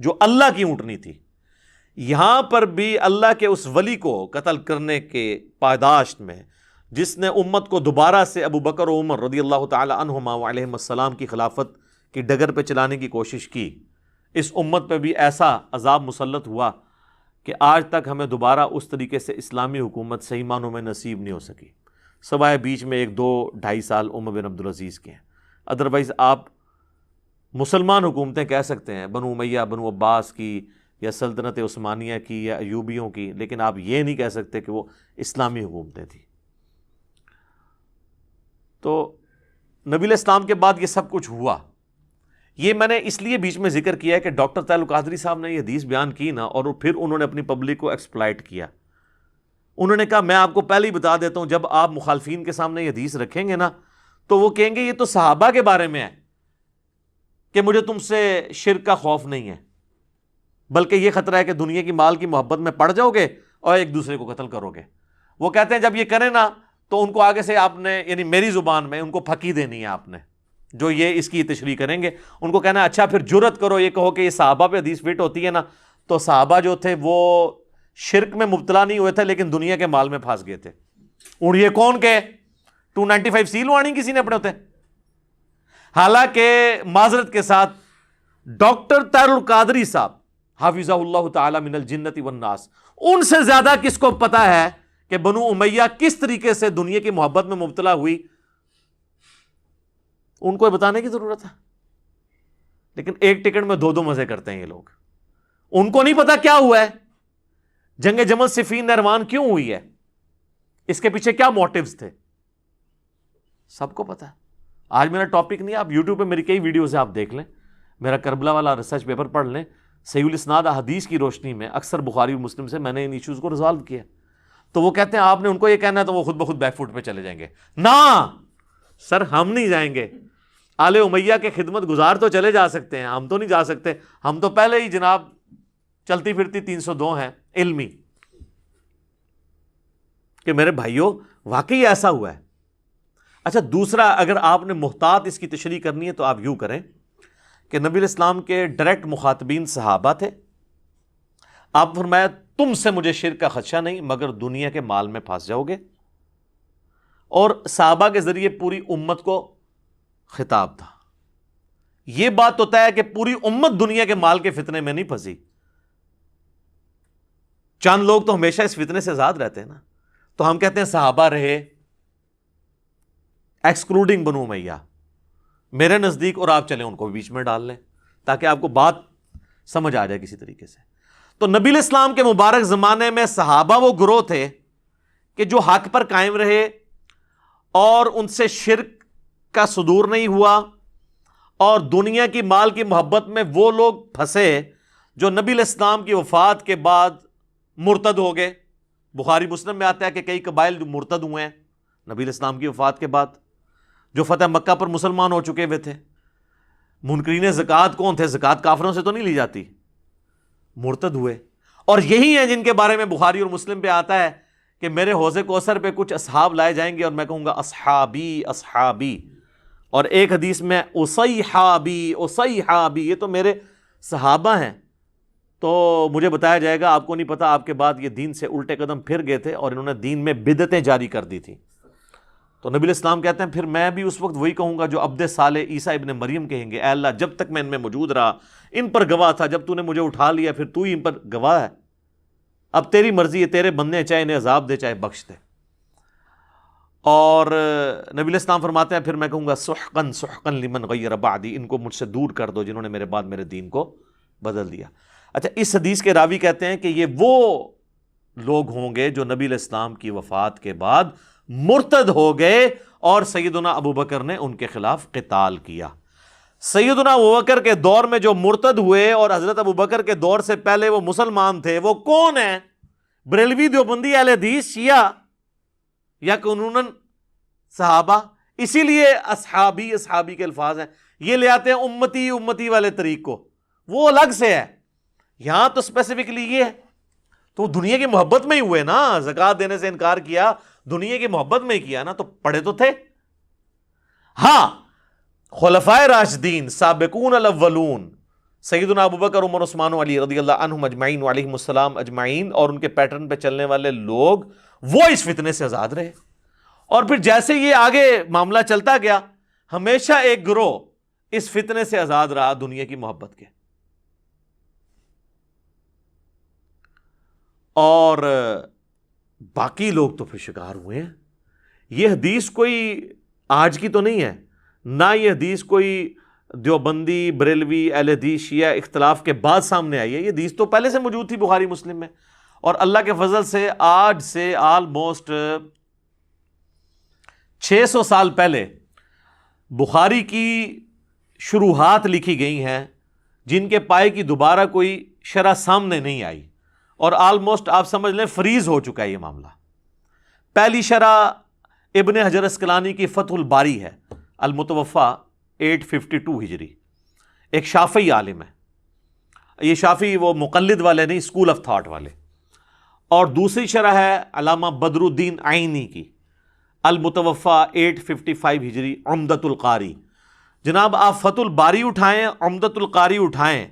جو اللہ کی اونٹنی تھی، یہاں پر بھی اللہ کے اس ولی کو قتل کرنے کے پاداش میں، جس نے امت کو دوبارہ سے ابو بکر و عمر رضی اللہ تعالی عنہما علیہم السلام کی خلافت کی ڈگر پہ چلانے کی کوشش کی، اس امت پہ بھی ایسا عذاب مسلط ہوا کہ آج تک ہمیں دوبارہ اس طریقے سے اسلامی حکومت صحیح معنوں میں نصیب نہیں ہو سکی، سوائے بیچ میں 1-2-2.5 سال عمر بن عبدالعزیز کے ہیں۔ ادروائز آپ مسلمان حکومتیں کہہ سکتے ہیں، بنو امیہ، بنو عباس کی، یا سلطنت عثمانیہ کی، یا ایوبیوں کی، لیکن آپ یہ نہیں کہہ سکتے کہ وہ اسلامی حکومتیں تھیں۔ تو نبی علیہ السلام کے بعد یہ سب کچھ ہوا۔ یہ میں نے اس لیے بیچ میں ذکر کیا ہے کہ ڈاکٹر طاہر القادری صاحب نے یہ حدیث بیان کی نا، اور پھر انہوں نے اپنی پبلک کو ایکسپلائٹ کیا۔ انہوں نے کہا میں آپ کو پہلے ہی بتا دیتا ہوں، جب آپ مخالفین کے سامنے یہ حدیث رکھیں گے نا تو وہ کہیں گے یہ تو صحابہ کے بارے میں ہے کہ مجھے تم سے شرک کا خوف نہیں ہے، بلکہ یہ خطرہ ہے کہ دنیا کی مال کی محبت میں پڑ جاؤ گے اور ایک دوسرے کو قتل کرو گے۔ وہ کہتے ہیں جب یہ کریں نا تو ان کو آگے سے آپ نے، یعنی میری زبان میں، ان کو پھکی دینی ہے آپ نے، جو یہ اس کی تشریح کریں گے ان کو کہنا اچھا پھر جرت کرو یہ کہو کہ یہ صحابہ پہ حدیث فٹ ہوتی ہے نا، تو صحابہ جو تھے وہ شرک میں مبتلا نہیں ہوئے تھے لیکن دنیا کے مال میں پھنس گئے تھے۔ اور یہ کون کہ 295 سی لوانی کسی نے اپنے ہوتے؟ حالانکہ معذرت کے ساتھ ڈاکٹر طاہر القادری صاحب حافظہ اللہ تعالی من الجنت والناس، ان سے زیادہ کس کو پتا ہے کہ بنو امیہ کس طریقے سے دنیا کی محبت میں مبتلا ہوئی؟ ان کو بتانے کی ضرورت ہے؟ لیکن ایک ٹکٹ میں 2 مزے کرتے ہیں یہ لوگ۔ ان کو نہیں پتا کیا ہوا ہے، جنگ جمل صفین نہروان کیوں ہوئی ہے، اس کے پیچھے کیا موٹیوز تھے، سب کو پتا ہے۔ آج میرا ٹاپک نہیں، آپ یوٹیوب پہ میری کئی ویڈیوز آپ دیکھ لیں، میرا کربلا والا ریسرچ پیپر پڑھ لیں، صحیح الاسناد احادیث کی روشنی میں اکثر بخاری اور مسلم سے میں نے ان ایشوز کو ریزالو کیا۔ تو وہ کہتے ہیں آپ نے ان کو یہ کہنا ہے تو وہ خود بخود بیک فوٹ پہ چلے جائیں گے۔ نہ سر، ہم نہیں جائیں گے۔ آل امیہ کے خدمت گزار تو چلے جا سکتے ہیں، ہم تو نہیں جا سکتے، ہم تو پہلے ہی جناب چلتی پھرتی 302 ہیں علمی۔ کہ میرے بھائیوں واقعی ایسا ہوا ہے۔ اچھا دوسرا، اگر آپ نے محتاط اس کی تشریح کرنی ہے تو آپ یوں کریں کہ نبی علیہ السلام کے ڈائریکٹ مخاطبین صحابہ تھے، آپ فرمایا تم سے مجھے شرک کا خدشہ نہیں مگر دنیا کے مال میں پھنس جاؤ گے، اور صحابہ کے ذریعے پوری امت کو خطاب تھا۔ یہ بات تو طے ہے کہ پوری امت دنیا کے مال کے فتنے میں نہیں پھنسی، چند لوگ تو ہمیشہ اس فتنے سے آزاد رہتے ہیں نا، تو ہم کہتے ہیں صحابہ رہے ایکسکلوڈنگ بنو امیہ میرے نزدیک، اور آپ چلیں ان کو بیچ میں ڈال لیں تاکہ آپ کو بات سمجھ آ جائے کسی طریقے سے۔ تو نبی علیہ السلام کے مبارک زمانے میں صحابہ وہ گروہ تھے کہ جو حق پر قائم رہے اور ان سے شرک کا صدور نہیں ہوا، اور دنیا کی مال کی محبت میں وہ لوگ پھنسے جو نبی علیہ السلام کی وفات کے بعد مرتد ہو گئے۔ بخاری مسلم میں آتا ہے کہ کئی قبائل جو مرتد ہوئے ہیں نبی علیہ السلام کی وفات کے بعد، جو فتح مکہ پر مسلمان ہو چکے ہوئے تھے۔ منکرین زکوٰۃ کون تھے؟ زکوٰۃ کافروں سے تو نہیں لی جاتی، مرتد ہوئے، اور یہی ہیں جن کے بارے میں بخاری اور مسلم پہ آتا ہے کہ میرے حوض کوثر پہ کچھ اصحاب لائے جائیں گے اور میں کہوں گا اصحابی اصحابی، اور ایک حدیث میں اصیحابی اصیحابی، یہ تو میرے صحابہ ہیں۔ تو مجھے بتایا جائے گا آپ کو نہیں پتا، آپ کے بعد یہ دین سے الٹے قدم پھر گئے تھے اور انہوں نے دین میں بدعتیں جاری کر دی تھی۔ تو نبی علیہ السلام کہتے ہیں پھر میں بھی اس وقت وہی کہوں گا جو عبد صالح عیسیٰ ابن مریم کہیں گے، اے اللہ جب تک میں ان میں موجود رہا ان پر گواہ تھا، جب تو نے مجھے اٹھا لیا پھر تو ہی ان پر گواہ ہے، اب تیری مرضی ہے، تیرے بندے چاہے انہیں عذاب دے چاہے بخش دے۔ اور نبی علیہ السلام فرماتے ہیں پھر میں کہوں گا سحقن سحقن لمن غیر بعدی، ان کو مجھ سے دور کر دو جنہوں نے میرے بعد میرے دین کو بدل دیا۔ اچھا اس حدیث کے راوی کہتے ہیں کہ یہ وہ لوگ ہوں گے جو نبی علیہ السلام کی وفات کے بعد مرتد ہو گئے اور سیدنا ابو بکر نے ان کے خلاف قتال کیا۔ سیدنا ابو بکر کے دور میں جو مرتد ہوئے اور حضرت ابو بکر کے دور سے پہلے وہ مسلمان تھے، وہ کون ہیں؟ بریلوی دیوبندی اہل حدیث شیعہ یا قانوناً صحابہ؟ اسی لیے اصحابی اصحابی کے الفاظ ہیں، یہ لے آتے ہیں امتی امتی والے طریق کو، وہ الگ سے ہے، یہاں تو اسپیسیفکلی یہ ہے۔ تو وہ دنیا کی محبت میں ہی ہوئے نا، زکوٰۃ دینے سے انکار کیا، دنیا کی محبت میں ہی کیا نا، تو پڑھے تو تھے۔ ہاں خلفائے راشدین سابقون الاولون سیدنا ابوبکر، عمر، عثمان و علی رضی اللہ عنہم اجمعین وعلیہم السلام اجمعین، اور ان کے پیٹرن پہ چلنے والے لوگ وہ اس فتنے سے آزاد رہے۔ اور پھر جیسے یہ آگے معاملہ چلتا گیا، ہمیشہ ایک گروہ اس فتنے سے آزاد رہا دنیا کی محبت کے، اور باقی لوگ تو پھر شکار ہوئے ہیں۔ یہ حدیث کوئی آج کی تو نہیں ہے، نہ یہ حدیث کوئی دیوبندی، بریلوی، اہل حدیث، شیعہ اختلاف کے بعد سامنے آئی ہے، یہ حدیث تو پہلے سے موجود تھی بخاری مسلم میں، اور اللہ کے فضل سے آج سے آلموسٹ 600 سال پہلے بخاری کی شروحات لکھی گئی ہیں، جن کے پائے کی دوبارہ کوئی شرح سامنے نہیں آئی، اور آلموسٹ آپ سمجھ لیں فریز ہو چکا ہے یہ معاملہ۔ پہلی شرح ابن حجر اسقلانی کی فتح الباری ہے، المتوفا 852 ہجری، ایک شافعی عالم ہے، یہ شافعی وہ مقلد والے نہیں، اسکول آف تھاٹ والے۔ اور دوسری شرح ہے علامہ بدر الدین عینی کی، المتوفا 855 ہجری، عمدۃ القاری۔ جناب آپ فتح الباری اٹھائیں، عمدۃ القاری اٹھائیں،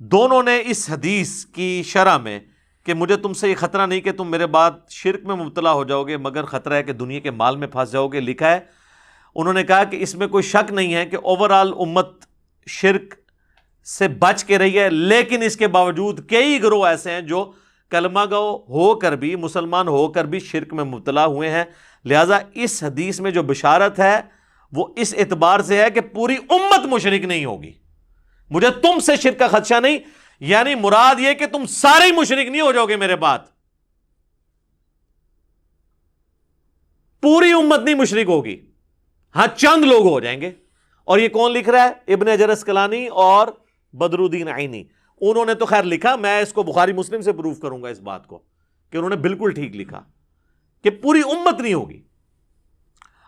دونوں نے اس حدیث کی شرح میں کہ مجھے تم سے یہ خطرہ نہیں کہ تم میرے بعد شرک میں مبتلا ہو جاؤ گے، مگر خطرہ ہے کہ دنیا کے مال میں پھنس جاؤ گے، لکھا ہے انہوں نے کہا کہ اس میں کوئی شک نہیں ہے کہ اوورآل امت شرک سے بچ کے رہی ہے، لیکن اس کے باوجود کئی گروہ ایسے ہیں جو کلمہ گو ہو کر بھی، مسلمان ہو کر بھی شرک میں مبتلا ہوئے ہیں۔ لہٰذا اس حدیث میں جو بشارت ہے وہ اس اعتبار سے ہے کہ پوری امت مشرک نہیں ہوگی، مجھے تم سے شرک کا خدشہ نہیں، یعنی مراد یہ کہ تم سارے ہی مشرک نہیں ہو جاؤ گے میرے بعد، پوری امت نہیں مشرک ہوگی، ہاں چند لوگ ہو جائیں گے۔ اور یہ کون لکھ رہا ہے؟ ابن حجر اسقلانی اور بدر الدین عینی، انہوں نے تو خیر لکھا، میں اس کو بخاری مسلم سے پروف کروں گا اس بات کو کہ انہوں نے بالکل ٹھیک لکھا کہ پوری امت نہیں ہوگی۔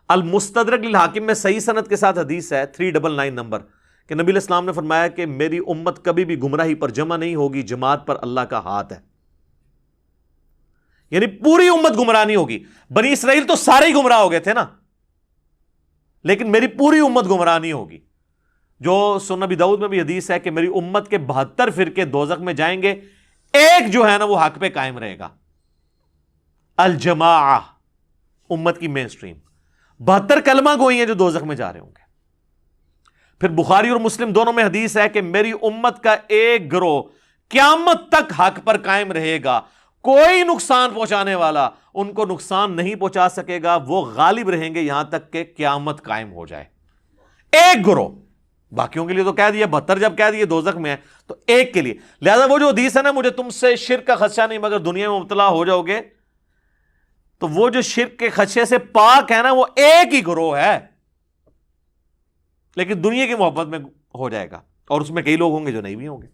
المستدرک للحاکم میں صحیح سند کے ساتھ حدیث ہے 399 نمبر کہ نبی علیہ السلام نے فرمایا کہ میری امت کبھی بھی گمراہی پر جمع نہیں ہوگی، جماعت پر اللہ کا ہاتھ ہے، یعنی پوری امت گمراہ نہیں ہوگی۔ بنی اسرائیل تو سارے ہی گمراہ ہو گئے تھے نا، لیکن میری پوری امت گمراہ نہیں ہوگی۔ جو سنن نبی داؤد میں بھی حدیث ہے کہ میری امت کے 72 فرقے دوزخ میں جائیں گے، ایک جو ہے نا وہ حق پہ قائم رہے گا، الجماعہ، امت کی مین سٹریم۔ 72 کلمہ گوئی ہیں جو دوزخ میں جا رہے ہوں گے۔ پھر بخاری اور مسلم دونوں میں حدیث ہے کہ میری امت کا ایک گروہ قیامت تک حق پر قائم رہے گا، کوئی نقصان پہنچانے والا ان کو نقصان نہیں پہنچا سکے گا، وہ غالب رہیں گے یہاں تک کہ قیامت قائم ہو جائے۔ ایک گروہ، باقیوں کے لیے تو کہہ دیا 72 جب کہہ دیے دوزخ میں ہے تو ایک کے لیے۔ لہذا وہ جو حدیث ہے نا مجھے تم سے شرک کا خدشہ نہیں مگر دنیا میں مبتلا ہو جاؤ گے، تو وہ جو شرک کے خدشے سے پاک ہے نا وہ ایک ہی گروہ ہے، لیکن دنیا کی محبت میں ہو جائے گا، اور اس میں کئی لوگ ہوں گے جو نہیں بھی ہوں گے۔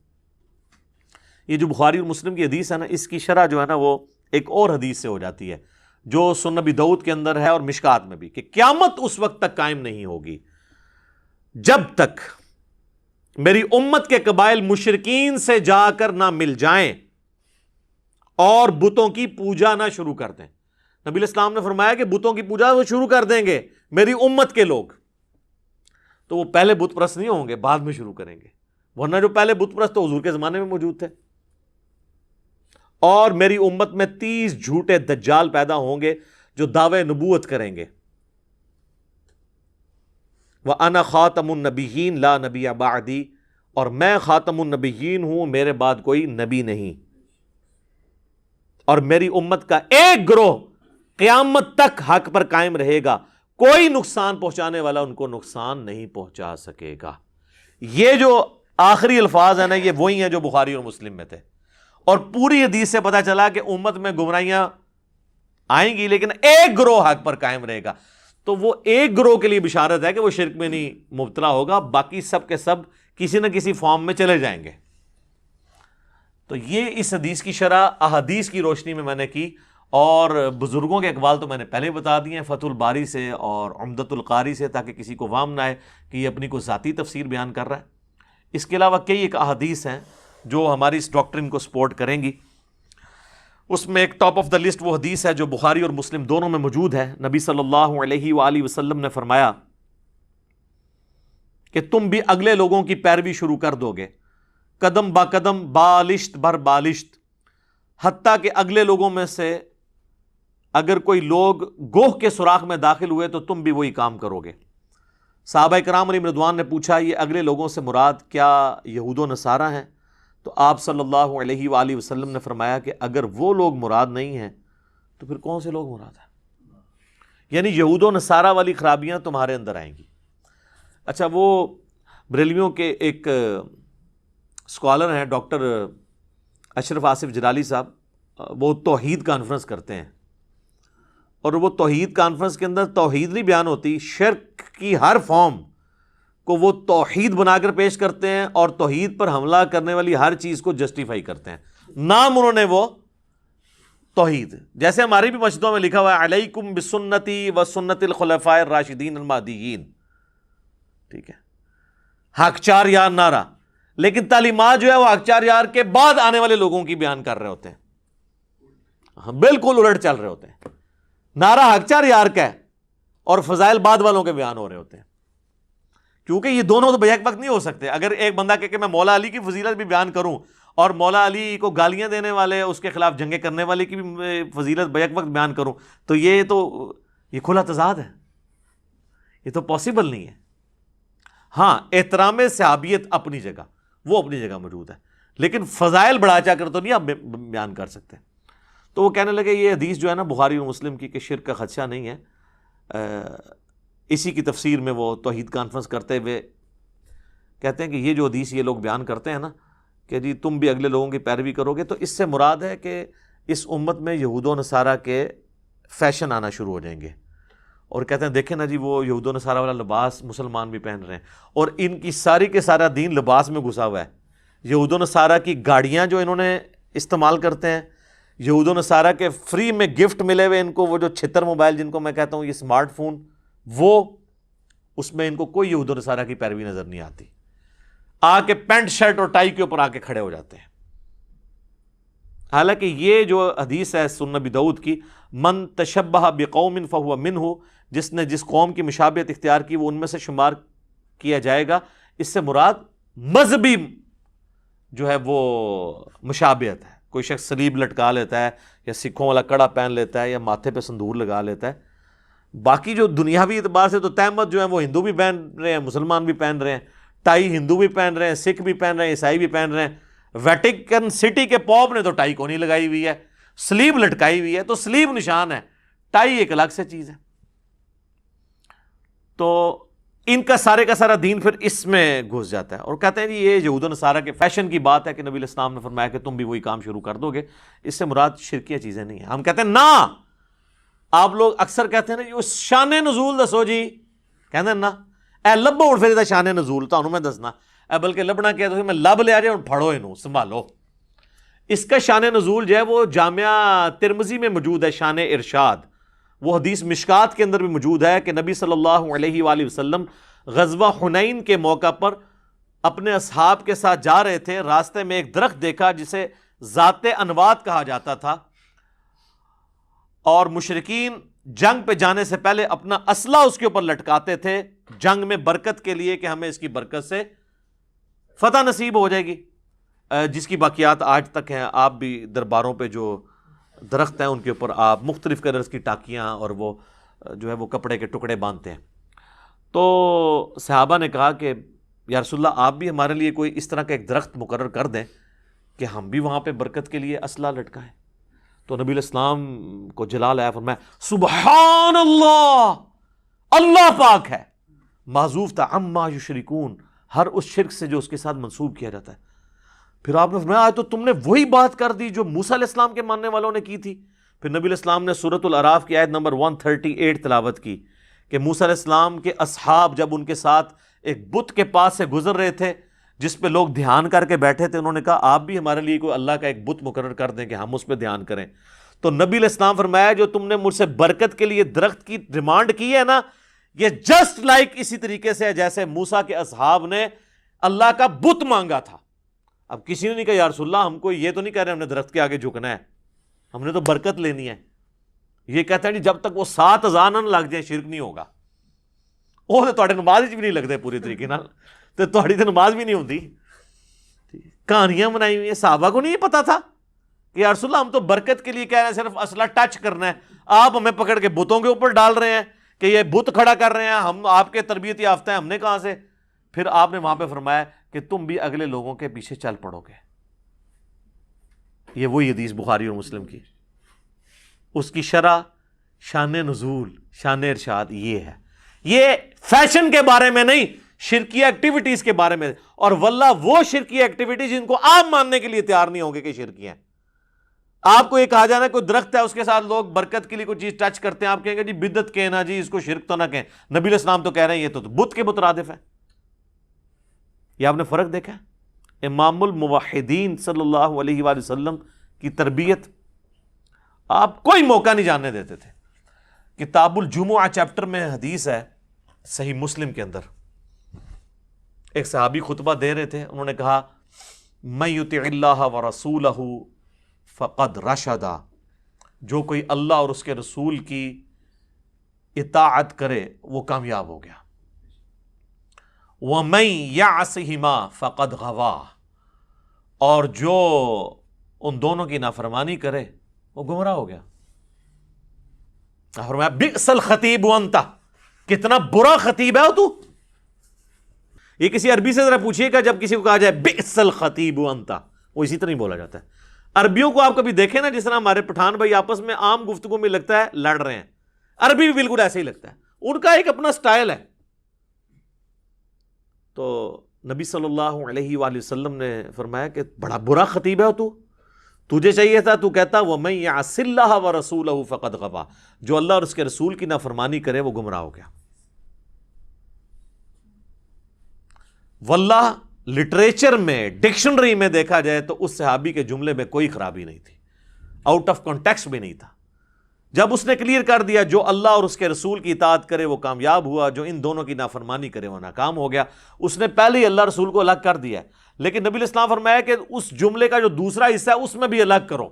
یہ جو بخاری اور مسلم کی حدیث ہے نا، اس کی شرح جو ہے نا وہ ایک اور حدیث سے ہو جاتی ہے جو سنن نبی داؤد کے اندر ہے اور مشکات میں بھی، کہ قیامت اس وقت تک قائم نہیں ہوگی جب تک میری امت کے قبائل مشرکین سے جا کر نہ مل جائیں اور بتوں کی پوجا نہ شروع کر دیں۔ نبی علیہ السلام نے فرمایا کہ بتوں کی پوجا وہ شروع کر دیں گے میری امت کے لوگ، تو وہ پہلے بت پرست نہیں ہوں گے، بعد میں شروع کریں گے، ورنہ جو پہلے بت پرست تو حضور کے زمانے میں موجود تھے۔ اور میری امت میں 30 جھوٹے دجال پیدا ہوں گے جو دعوے نبوت کریں گے، وَأَنَا خَاتَمُ النَّبِيِّينَ لَا نَبِيَّ بَعْدِي، اور میں خاتم النبیین ہوں، میرے بعد کوئی نبی نہیں۔ اور میری امت کا ایک گروہ قیامت تک حق پر قائم رہے گا، کوئی نقصان پہنچانے والا ان کو نقصان نہیں پہنچا سکے گا۔ یہ جو آخری الفاظ ہیں نا یہ وہی ہیں جو بخاری اور مسلم میں تھے، اور پوری حدیث سے پتہ چلا کہ امت میں گمراہیاں آئیں گی لیکن ایک گروہ حق پر قائم رہے گا۔ تو وہ ایک گروہ کے لیے بشارت ہے کہ وہ شرک میں نہیں مبتلا ہوگا، باقی سب کے سب کسی نہ کسی فارم میں چلے جائیں گے۔ تو یہ اس حدیث کی شرح احادیث کی روشنی میں نے کی، اور بزرگوں کے اقوال تو میں نے پہلے بتا دیے ہیں فتح الباری سے اور عمدۃ القاری سے، تاکہ کسی کو وہم نہ آئے کہ یہ اپنی کوئی ذاتی تفسیر بیان کر رہا ہے۔ اس کے علاوہ کئی ایک احادیث ہیں جو ہماری اس ڈاکٹرن کو سپورٹ کریں گی۔ اس میں ایک ٹاپ آف دا لسٹ وہ حدیث ہے جو بخاری اور مسلم دونوں میں موجود ہے. نبی صلی اللہ علیہ وآلہ وسلم نے فرمایا کہ تم بھی اگلے لوگوں کی پیروی شروع کر دو گے قدم با قدم بالشت بر بالشت، حتیٰ کہ اگلے لوگوں میں سے اگر کوئی لوگ گوہ کے سوراخ میں داخل ہوئے تو تم بھی وہی کام کرو گے. صحابہ کرام علیہم رضوان نے پوچھا یہ اگلے لوگوں سے مراد کیا یہود و نصارہ ہیں؟ تو آپ صلی اللہ علیہ وآلہ وسلم نے فرمایا کہ اگر وہ لوگ مراد نہیں ہیں تو پھر کون سے لوگ مراد ہیں؟ یعنی یہود و نصارہ والی خرابیاں تمہارے اندر آئیں گی. اچھا، وہ بریلویوں کے ایک اسکالر ہیں ڈاکٹر اشرف آصف جلالی صاحب، وہ توحید کانفرنس کرتے ہیں، اور وہ توحید کانفرنس کے اندر توحید نہیں بیان ہوتی، شرک کی ہر فارم کو وہ توحید بنا کر پیش کرتے ہیں اور توحید پر حملہ کرنے والی ہر چیز کو جسٹیفائی کرتے ہیں. نام انہوں نے وہ توحید، جیسے ہماری بھی مسجدوں میں لکھا ہوا ہے علیکم بسنتی و سنت الخلفاء الراشدین المہدیین، ٹھیک ہے، حق چار یار نعرہ، لیکن تعلیمات جو ہے وہ حق چار یار کے بعد آنے والے لوگوں کی بیان کر رہے ہوتے ہیں، بالکل الٹ چل رہے ہوتے ہیں. نعرہ حق چار یار کا ہے اور فضائل بعد والوں کے بیان ہو رہے ہوتے ہیں، کیونکہ یہ دونوں تو بیک وقت نہیں ہو سکتے. اگر ایک بندہ کہ میں مولا علی کی فضیلت بھی بیان کروں اور مولا علی کو گالیاں دینے والے اس کے خلاف جنگیں کرنے والے کی بھی فضیلت بیک وقت بیان کروں تو یہ کھلا تضاد ہے، یہ تو پاسبل نہیں ہے. ہاں، احترام صحابیت اپنی جگہ، وہ اپنی جگہ موجود ہے، لیکن فضائل بڑھا چا کر تو نہیں آپ بیان کر سکتے. تو وہ کہنے لگے یہ حدیث جو ہے نا بخاری اور مسلم کی کہ شرک کا خدشہ نہیں ہے. اسی کی تفسیر میں وہ توحید کانفرنس کرتے ہوئے کہتے ہیں کہ یہ جو حدیث یہ لوگ بیان کرتے ہیں نا کہ جی تم بھی اگلے لوگوں کی پیروی کرو گے، تو اس سے مراد ہے کہ اس امت میں یہود و نصارہ کے فیشن آنا شروع ہو جائیں گے. اور کہتے ہیں دیکھیں نا جی وہ یہود و نصارہ والا لباس مسلمان بھی پہن رہے ہیں، اور ان کی ساری کے سارا دین لباس میں گھسا ہوا ہے. یہود و نصارہ کی گاڑیاں جو انہوں نے استعمال کرتے ہیں، یہود و نصارہ کے فری میں گفٹ ملے ہوئے ان کو، وہ جو 76 موبائل جن کو میں کہتا ہوں یہ اسمارٹ فون، وہ اس میں ان کو کوئی یہود و نصارہ کی پیروی نظر نہیں آتی. آ کے پینٹ شرٹ اور ٹائی کے اوپر آ کے کھڑے ہو جاتے ہیں. حالانکہ یہ جو حدیث ہے سنن ابی داؤد کی، من تشبہ بقوم فہو منہ، جس نے جس قوم کی مشابہت اختیار کی وہ ان میں سے شمار کیا جائے گا. اس سے مراد مذہبی جو ہے وہ مشابہت ہے. کوئی شخص صلیب لٹکا لیتا ہے یا سکھوں والا کڑا پہن لیتا ہے یا ماتھے پہ سندور لگا لیتا ہے. باقی جو دنیاوی اعتبار سے تو تہمت جو ہے وہ ہندو بھی پہن رہے ہیں، مسلمان بھی پہن رہے ہیں، ٹائی ہندو بھی پہن رہے ہیں، سکھ بھی پہن رہے ہیں، عیسائی بھی پہن رہے ہیں. ویٹیکن سٹی کے پوپ نے تو ٹائی کو نہیں لگائی ہوئی ہے، سلیب لٹکائی ہوئی ہے. تو سلیب نشان ہے، ٹائی ایک الگ سے چیز ہے. تو ان کا سارے کا سارا دین پھر اس میں گھس جاتا ہے اور کہتے ہیں جی یہ یہود و نصارہ کے فیشن کی بات ہے کہ نبی علیہ السلام نے فرمایا کہ تم بھی وہی کام شروع کر دو گے. اس سے مراد شرکیہ چیزیں نہیں ہیں. ہم کہتے ہیں نا، آپ لوگ اکثر کہتے ہیں نا یہ شان نزول دسو جی، کہتے ہیں نا اے لبو اٹھ پھر شان نزول تو میں دسنا اے، بلکہ لبنا کیا تو میں لب لیا جائے اور پھڑو انہوں سنبھالو. اس کا شان نزول جو ہے وہ جامعہ ترمذی میں موجود ہے، شان ارشاد. وہ حدیث مشکات کے اندر بھی موجود ہے کہ نبی صلی اللہ علیہ وآلہ وسلم غزوہ حنین کے موقع پر اپنے اصحاب کے ساتھ جا رہے تھے. راستے میں ایک درخت دیکھا جسے ذات انوات کہا جاتا تھا، اور مشرکین جنگ پہ جانے سے پہلے اپنا اسلحہ اس کے اوپر لٹکاتے تھے جنگ میں برکت کے لیے کہ ہمیں اس کی برکت سے فتح نصیب ہو جائے گی، جس کی باقیات آج تک ہیں. آپ بھی درباروں پہ جو درخت ہیں ان کے اوپر آپ مختلف کلرز کی ٹاکیاں اور وہ جو ہے وہ کپڑے کے ٹکڑے باندھتے ہیں. تو صحابہ نے کہا کہ یا رسول اللہ آپ بھی ہمارے لیے کوئی اس طرح کا ایک درخت مقرر کر دیں کہ ہم بھی وہاں پہ برکت کے لیے اسلحہ لٹکائیں. تو نبی علیہ السلام کو جلال آیا، فرمایا سبحان اللہ، اللہ پاک ہے، معذوف تھا عما یشرکون، ہر اس شرک سے جو اس کے ساتھ منسوب کیا جاتا ہے. پھر آپ نے فرمایا تو تم نے وہی بات کر دی جو موسیٰ علیہ السلام کے ماننے والوں نے کی تھی. پھر نبی علیہ السلام نے سورۃ الاعراف کی آیت نمبر 138 تلاوت کی کہ موسیٰ علیہ السلام کے اصحاب جب ان کے ساتھ ایک بت کے پاس سے گزر رہے تھے جس پہ لوگ دھیان کر کے بیٹھے تھے، انہوں نے کہا آپ بھی ہمارے لیے کوئی اللہ کا ایک بت مقرر کر دیں کہ ہم اس پہ دھیان کریں. تو نبی علیہ السلام فرمایا جو تم نے مجھ سے برکت کے لیے درخت کی ڈیمانڈ کی ہے نا، یہ جسٹ لائک اسی طریقے سے ہے جیسے موسیٰ کے اصحاب نے اللہ کا بت مانگا تھا. اب کسی نے نہیں کہا یا رسول اللہ ہم کو یہ تو نہیں کہہ رہے ہم نے درخت کے آگے جھکنا ہے، ہم نے تو برکت لینی ہے. یہ کہتا ہے جی جب تک وہ 7 اذان نہ لگ جائیں شرک نہیں ہوگا. وہ تو تواڈے نماز بھی نہیں لگتے پوری طریقے نال, تو تواڈی تو نماز بھی نہیں ہوتی. کہانیاں بنائی ہوئی ہیں, صحابہ کو نہیں پتا تھا کہ یا رسول اللہ ہم تو برکت کے لیے کہہ رہے ہیں, صرف اسلحہ ٹچ کرنا ہے, آپ ہمیں پکڑ کے بتوں کے اوپر ڈال رہے ہیں کہ یہ بت کھڑا کر رہے ہیں, ہم آپ کے تربیت یافتہ ہیں, ہم نے کہاں سے. پھر آپ نے وہاں پہ فرمایا کہ تم بھی اگلے لوگوں کے پیچھے چل پڑو گے. یہ وہی حدیث بخاری اور مسلم کی, اس کی شرح, شان نزول, شان ارشاد یہ ہے. یہ فیشن کے بارے میں نہیں, شرکی ایکٹیویٹیز کے بارے میں. اور واللہ وہ شرکی ایکٹیویٹیز جن کو آپ ماننے کے لیے تیار نہیں ہوں گے کہ شرکی ہیں. آپ کو یہ کہا جانا ہے کوئی درخت ہے اس کے ساتھ لوگ برکت کے لیے کوئی چیز ٹچ کرتے ہیں, آپ کہیں گے جی بدعت کہنا, جی اس کو شرک تو نہ کہیں. نبی علیہ السلام تو کہہ رہے ہیں یہ تو بت کے مترادف ہے. یہ آپ نے فرق دیکھا ہے. امام الموحدین صلی اللہ علیہ وآلہ وسلم کی تربیت آپ کوئی موقع نہیں جاننے دیتے تھے. کتاب الجمعہ چیپٹر میں حدیث ہے صحیح مسلم کے اندر, ایک صحابی خطبہ دے رہے تھے, انہوں نے کہا من یطع اللہ ورسولہ فقد رشدا, جو کوئی اللہ اور اس کے رسول کی اطاعت کرے وہ کامیاب ہو گیا. ومن یعصہما فقد غوا, اور جو ان دونوں کی نافرمانی کرے وہ گمراہ ہو گیا. فرمایا بئس الخطیب انت, کتنا برا خطیب ہے تو. یہ کسی عربی سے ذرا پوچھیے گا جب کسی کو کہا جائے بئس الخطیب انت, وہ اسی طرح ہی بولا جاتا ہے. عربیوں کو آپ کبھی دیکھیں نا, جس طرح ہمارے پٹھان بھائی آپس میں عام گفتگو میں لگتا ہے لڑ رہے ہیں, عربی بھی بالکل ایسے ہی لگتا ہے. ان کا ایک اپنا سٹائل ہے. تو نبی صلی اللہ علیہ وآلہ وسلم نے فرمایا کہ بڑا برا خطیب ہے تو, تجھے چاہیے تھا تو کہتا وَمَن يَعْصِ اللَّهَ وَرَسُولَهُ فَقَدْ غَوَا, جو اللہ اور اس کے رسول کی نافرمانی کرے وہ گمراہ ہو گیا. واللہ لٹریچر میں, ڈکشنری میں دیکھا جائے تو اس صحابی کے جملے میں کوئی خرابی نہیں تھی, آؤٹ آف کانٹیکسٹ بھی نہیں تھا. جب اس نے کلیئر کر دیا جو اللہ اور اس کے رسول کی اطاعت کرے وہ کامیاب ہوا, جو ان دونوں کی نافرمانی کرے وہ ناکام ہو گیا. اس نے پہلے ہی اللہ رسول کو الگ کر دیا ہے, لیکن نبی علیہ السلام فرمایا کہ اس جملے کا جو دوسرا حصہ ہے اس میں بھی الگ کرو.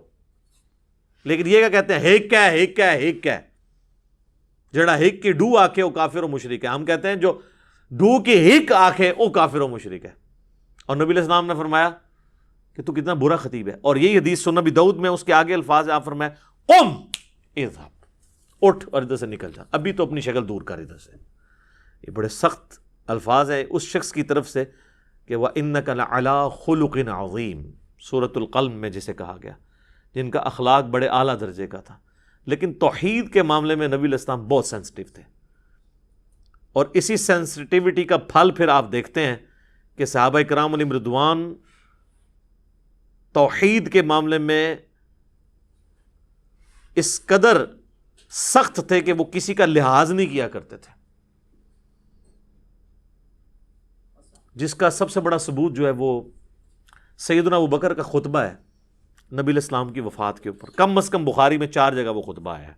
لیکن یہ کیا کہتے ہیں, ہک ہے, ہک ہے, ہک ہے, جڑا ہک کی ڈو آکھے وہ کافر و مشرک ہے. ہم کہتے ہیں جو ڈو کی ہک آکھے وہ کافر و مشرک ہے. اور نبی علیہ السلام نے فرمایا کہ تو کتنا برا خطیب ہے. اور یہی حدیث سنن نبی داؤد میں اس کے آگے الفاظ آپ فرمایا قم اذهب, اٹھ اور ادھر سے نکل جا, ابھی تو اپنی شکل دور کر ادھر سے. یہ بڑے سخت الفاظ ہیں اس شخص کی طرف سے کہ وَإِنَّكَ لَعَلَىٰ خُلُقٍ عَظِيمٍ, سورۃ القلم میں جسے کہا گیا, جن کا اخلاق بڑے اعلیٰ درجے کا تھا. لیکن توحید کے معاملے میں نبی علیہ السلام بہت سینسٹیو تھے. اور اسی سینسٹیوٹی کا پھل پھر آپ دیکھتے ہیں کہ صحابہ کرام علیہم رضوان توحید کے معاملے میں اس قدر سخت تھے کہ وہ کسی کا لحاظ نہیں کیا کرتے تھے. جس کا سب سے بڑا ثبوت جو ہے وہ سیدنا ابوبکر کا خطبہ ہے نبی علیہ السلام کی وفات کے اوپر. کم از کم بخاری میں 4 جگہ وہ خطبہ آیا ہے.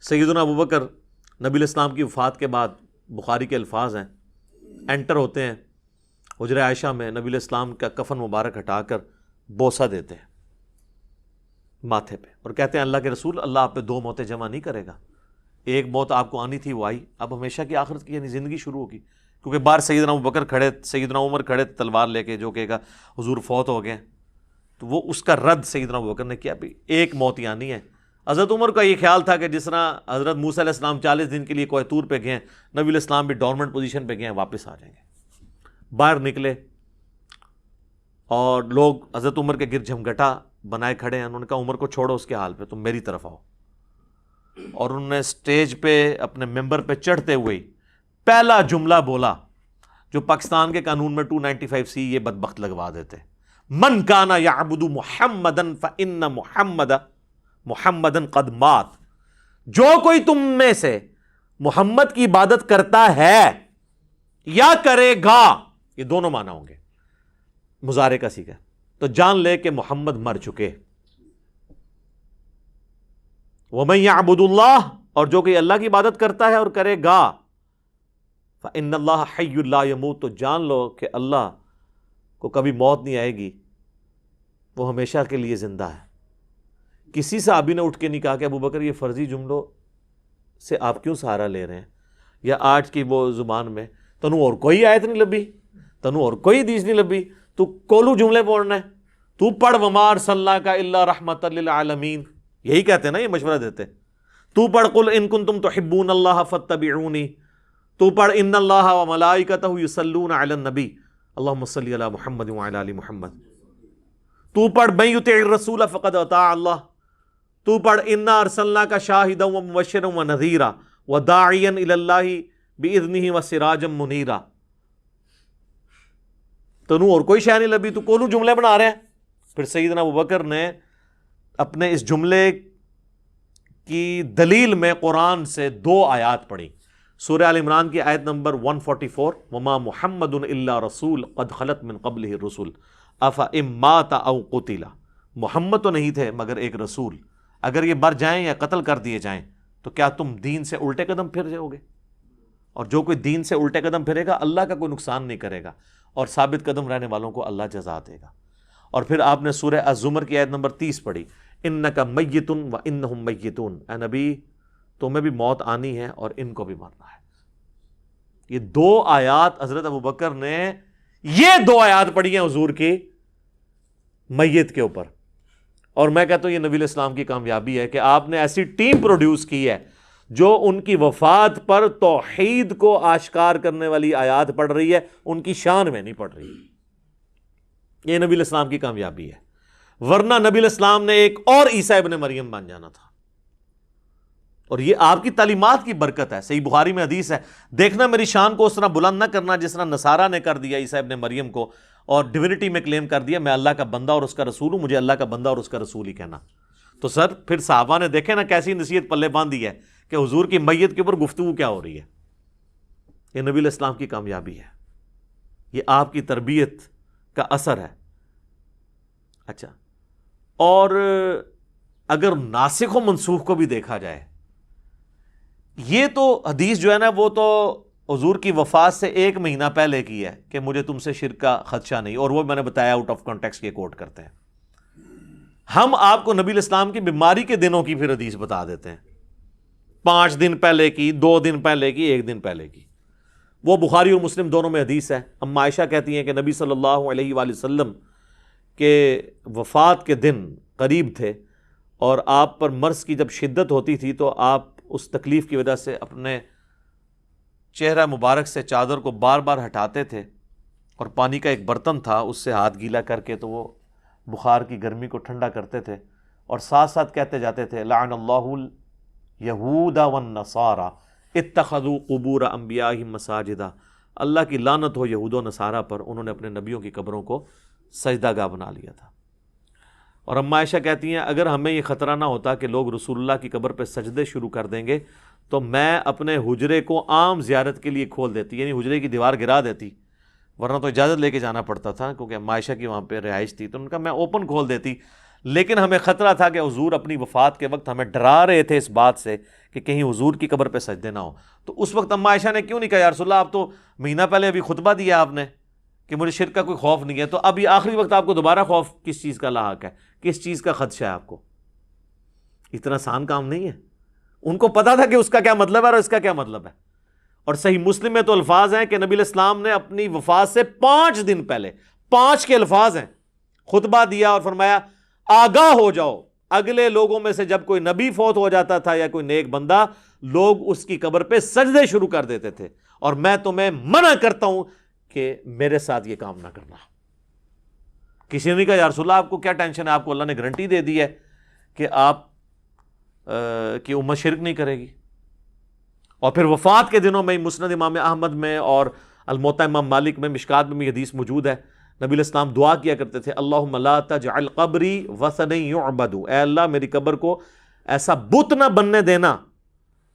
سیدنا ابوبکر نبی علیہ السلام کی وفات کے بعد, بخاری کے الفاظ ہیں, انٹر ہوتے ہیں حجرہ عائشہ میں, نبی علیہ السلام کا کفن مبارک ہٹا کر بوسہ دیتے ہیں ماتھے پہ, اور کہتے ہیں اللہ کے رسول اللہ آپ پہ 2 موتیں جمع نہیں کرے گا. ایک موت آپ کو آنی تھی وہ آئی, اب ہمیشہ کی آخرت کی یعنی زندگی شروع ہوگی. کیونکہ باہر سیدنا ابوبکر کھڑے, سیدنا عمر کھڑے تلوار لے کے, جو کہے گا حضور فوت ہو گئے. تو وہ اس کا رد سیدنا ابوبکر نے کیا, بھی ایک موت ہی آنی ہے. حضرت عمر کا یہ خیال تھا کہ جس طرح حضرت موسیٰ علیہ السلام 40 دن کے لیے کوہ طور پہ گئے, نبی علیہ السلام بھی ڈورمنٹ پوزیشن پہ گئے, واپس آ جائیں گے. باہر نکلے اور لوگ حضرت عمر کے گرد جھمگٹا بنائے کھڑے ہیں. انہوں نے کہا عمر کو چھوڑو اس کے حال پہ, تم میری طرف آؤ. اور انہوں نے سٹیج پہ اپنے ممبر پہ چڑھتے ہوئے پہلا جملہ بولا جو پاکستان کے قانون میں 295C یہ بدبخت لگوا دیتے, من کانا یعبد محمدن فإن محمدن قد مات. جو کوئی تم میں سے محمد کی عبادت کرتا ہے یا کرے گا, یہ دونوں معنی ہوں گے, مضارع کا سیغہ, تو جان لے کہ محمد مر چکے. وَمَن يَعْبُدُ اللَّهَ, اور جو کہ اللہ کی عبادت کرتا ہے اور کرے گا, فَإِنَّ اللَّهَ حَيٌّ لَا يَمُوتُ, تو جان لو کہ اللہ کو کبھی موت نہیں آئے گی. وہ ہمیشہ کے لیے زندہ ہے. کسی صحابی نے اٹھ کے نہیں کہا کہ ابو بکر یہ فرضی جملوں سے آپ کیوں سہارا لے رہے ہیں, یا آج کی وہ زبان میں تنو اور کوئی آیت نہیں لبھی, تنو اور کوئی حدیث نہیں لبھی, تو کولو جملے پڑھنا ہے, تو پڑھ وما ارسلناک الا رحمۃ للعالمین, یہی کہتے ہیں نا, یہ مشورہ دیتے. تو پڑھ قل ان کنتم تحبون اللہ فاتبعونی, تو پڑھ ان اللہ وملائکتہ یصلون علی النبی اللہم صلی علی محمد وعلی آل محمد, تو پڑھ من یطع الرسول فقد اطاع اللہ, تو پڑھ انا ارسلناک شاہدا ومبشرا ونذیرا وداعیا الی اللہ باذنہ وسراجا منیرا. تنو اور کوئی شے نہیں لبھی, تو کونوں جملے بنا رہے ہیں. پھر سیدنا ابوبکر نے اپنے اس جملے کی دلیل میں قرآن سے 2 آیات پڑھی. سورہ آل عمران کی آیت نمبر 144, وما محمد الا رسول قد خلت من قبلہ الرسل افإن مات او قتل. محمد تو نہیں تھے مگر ایک رسول, اگر یہ مر جائیں یا قتل کر دیے جائیں تو کیا تم دین سے الٹے قدم پھر جاؤ گے؟ اور جو کوئی دین سے الٹے قدم پھرے گا اللہ کا کوئی نقصان نہیں کرے گا, اور ثابت قدم رہنے والوں کو اللہ جزا دے گا. اور پھر آپ نے سورہ الزمر کی آیت نمبر 30 پڑھی, انک میت وانہم میتون, اے نبی تمہیں بھی موت آنی ہے اور ان کو بھی مرنا ہے. یہ 2 آیات حضرت ابوبکر نے یہ 2 آیات پڑھی ہیں حضور کی میت کے اوپر. اور میں کہتا ہوں یہ نبی الاسلام کی کامیابی ہے کہ آپ نے ایسی ٹیم پروڈیوس کی ہے جو ان کی وفات پر توحید کو آشکار کرنے والی آیات پڑھ رہی ہے, ان کی شان میں نہیں پڑھ رہی. یہ نبی الاسلام کی کامیابی ہے, ورنہ نبی الاسلام نے ایک اور عیسیٰ ابن مریم بن جانا تھا. اور یہ آپ کی تعلیمات کی برکت ہے. صحیح بخاری میں حدیث ہے, دیکھنا میری شان کو اس طرح بلند نہ کرنا جس طرح نصارہ نے کر دیا عیسیٰ ابن مریم کو, اور ڈیوینٹی میں کلیم کر دیا میں اللہ کا بندہ اور اس کا رسول ہوں, مجھے اللہ کا بندہ اور اس کا رسول ہی کہنا. تو سر پھر صحابہ نے دیکھے نا کیسی نصیحت پلے باندھی ہے کہ حضور کی میت کے اوپر گفتگو کیا ہو رہی ہے. یہ نبی الاسلام کی کامیابی ہے, یہ آپ کی تربیت کا اثر ہے. اچھا, اور اگر ناسخ و منسوخ کو بھی دیکھا جائے, یہ تو حدیث جو ہے نا وہ تو حضور کی وفات سے 1 مہینہ پہلے کی ہے کہ مجھے تم سے شرک کا خدشہ نہیں, اور وہ میں نے بتایا آؤٹ آف کانٹیکسٹ یہ کوٹ کرتے ہیں. ہم آپ کو نبی الاسلام کی بیماری کے دنوں کی پھر حدیث بتا دیتے ہیں, 5 دن پہلے کی, 2 دن پہلے کی, 1 دن پہلے کی. وہ بخاری اور مسلم دونوں میں حدیث ہے. اما عائشہ کہتی ہیں کہ نبی صلی اللہ علیہ وآلہ وسلم کے وفات کے دن قریب تھے, اور آپ پر مرض کی جب شدت ہوتی تھی تو آپ اس تکلیف کی وجہ سے اپنے چہرہ مبارک سے چادر کو بار بار ہٹاتے تھے, اور پانی کا ایک برتن تھا اس سے ہاتھ گیلا کر کے تو وہ بخار کی گرمی کو ٹھنڈا کرتے تھے, اور ساتھ ساتھ کہتے جاتے تھے لعن اللہ الیہود والنصارى اتخذوا قبور انبیائہم مساجدا. اللہ کی لعنت ہو یہود و نصارہ پر, انہوں نے اپنے نبیوں کی قبروں کو سجدہ گاہ بنا لیا تھا. اور اما عائشہ کہتی ہیں اگر ہمیں یہ خطرہ نہ ہوتا کہ لوگ رسول اللہ کی قبر پہ سجدے شروع کر دیں گے تو میں اپنے حجرے کو عام زیارت کے لیے کھول دیتی, یعنی حجرے کی دیوار گرا دیتی, ورنہ تو اجازت لے کے جانا پڑتا تھا کیونکہ اما عائشہ کی وہاں پہ رہائش تھی, تو ان کا میں اوپن کھول دیتی. لیکن ہمیں خطرہ تھا کہ حضور اپنی وفات کے وقت ہمیں ڈرا رہے تھے اس بات سے کہ کہیں حضور کی قبر پہ سجدے نہ ہو. تو اس وقت اما عائشہ نے کیوں نہیں کہا یا رسول اللہ آپ تو مہینہ پہلے ابھی خطبہ دیا آپ نے کہ مجھے شرک کا کوئی خوف نہیں ہے, تو اب یہ آخری وقت آپ کو دوبارہ خوف کس چیز کا لاحق ہے, کس چیز کا خدشہ ہے آپ کو؟ اتنا آسان کام نہیں ہے. ان کو پتا تھا کہ اس کا کیا مطلب ہے اور اس کا کیا مطلب ہے. اور صحیح مسلم میں تو الفاظ ہیں کہ نبی الاسلام نے اپنی وفات سے 5 دن پہلے, 5 کے الفاظ ہیں, خطبہ دیا اور فرمایا آگاہ ہو جاؤ, اگلے لوگوں میں سے جب کوئی نبی فوت ہو جاتا تھا یا کوئی نیک بندہ, لوگ اس کی قبر پہ سجدے شروع کر دیتے تھے, اور میں تمہیں منع کرتا ہوں کہ میرے ساتھ یہ کام نہ کرنا. کسی نے نہیں کہا یا رسول اللہ آپ کو کیا ٹینشن ہے, آپ کو اللہ نے گارنٹی دے دی ہے کہ آپ کی امت شرک نہیں کرے گی. اور پھر وفات کے دنوں میں مسند امام احمد میں اور الموطا امام مالک میں, مشکات میں بھی حدیث موجود ہے, نبی الاسلام دعا کیا کرتے تھے اللہم لا تجعل قبری وثنا یعبد, اے اللہ میری قبر کو ایسا بت نہ بننے دینا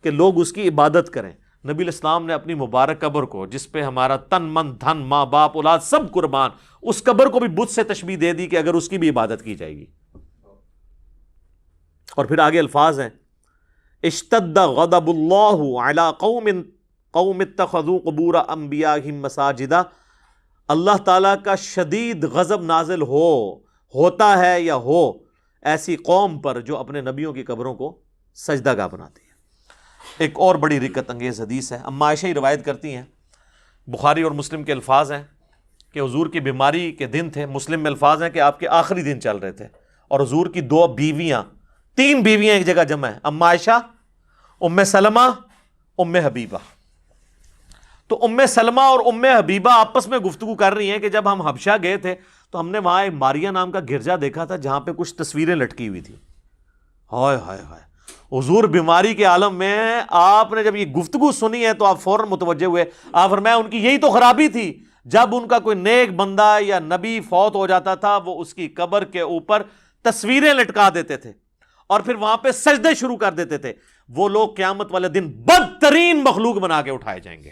کہ لوگ اس کی عبادت کریں. نبی الاسلام نے اپنی مبارک قبر کو, جس پہ ہمارا تن من دھن ماں باپ اولاد سب قربان, اس قبر کو بھی بت سے تشبیہ دے دی کہ اگر اس کی بھی عبادت کی جائے گی. اور پھر آگے الفاظ ہیں اشتد غضب اللہ علی قوم اتخذوا قبور انبیائہم مساجدا, اللہ تعالیٰ کا شدید غضب نازل ہو ہوتا ہے یا ہو ایسی قوم پر جو اپنے نبیوں کی قبروں کو سجدہ گاہ بناتی ہے۔ ایک اور بڑی رکت انگیز حدیث ہے، اما عائشہ ہی روایت کرتی ہیں، بخاری اور مسلم کے الفاظ ہیں کہ حضور کی بیماری کے دن تھے، مسلم میں الفاظ ہیں کہ آپ کے آخری دن چل رہے تھے، اور حضور کی 3 بیویاں ایک جگہ جمع ہیں، اما عائشہ، ام سلمہ، ام حبیبہ۔ تو ام سلمہ اور ام حبیبہ آپس میں گفتگو کر رہی ہیں کہ جب ہم حبشہ گئے تھے تو ہم نے وہاں ایک ماریا نام کا گرجا دیکھا تھا جہاں پہ کچھ تصویریں لٹکی ہوئی تھی۔ ہائے ہائے ہائے، حضور بیماری کے عالم میں آپ نے جب یہ گفتگو سنی ہے تو آپ فوراً متوجہ ہوئے، آپ فرمایا ان کی یہی تو خرابی تھی، جب ان کا کوئی نیک بندہ یا نبی فوت ہو جاتا تھا وہ اس کی قبر کے اوپر تصویریں لٹکا دیتے تھے اور پھر وہاں پہ سجدے شروع کر دیتے تھے۔ وہ لوگ قیامت والے دن بدترین مخلوق بنا کے اٹھائے جائیں گے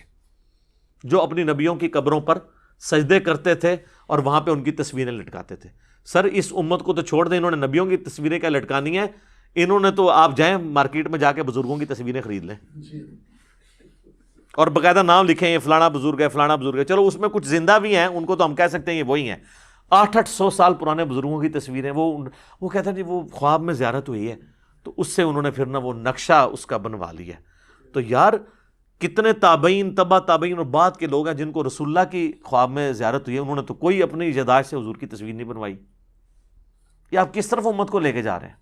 جو اپنی نبیوں کی قبروں پر سجدے کرتے تھے اور وہاں پہ ان کی تصویریں لٹکاتے تھے۔ سر اس امت کو تو چھوڑ دیں، انہوں نے نبیوں کی تصویریں کیا لٹکانی ہیں، انہوں نے تو آپ جائیں مارکیٹ میں جا کے بزرگوں کی تصویریں خرید لیں اور باقاعدہ نام لکھیں یہ فلانا بزرگ ہے فلانا بزرگ ہے، چلو اس میں کچھ زندہ بھی ہیں، ان کو تو ہم کہہ سکتے ہیں یہ وہی ہیں۔ 800 سال پرانے بزرگوں کی تصویریں، وہ کہتے ہیں جی وہ خواب میں زیارت ہوئی ہے، تو اس سے انہوں نے پھر نہ وہ نقشہ اس کا بنوا لیا۔ تو یار کتنے تابعین، تبع تابعین اور بعد کے لوگ ہیں جن کو رسول اللہ کی خواب میں زیارت ہوئی ہے، انہوں نے تو کوئی اپنی یادداشت سے حضور کی تصویر نہیں بنوائی۔ یہ آپ کس طرف امت کو لے کے جا رہے ہیں؟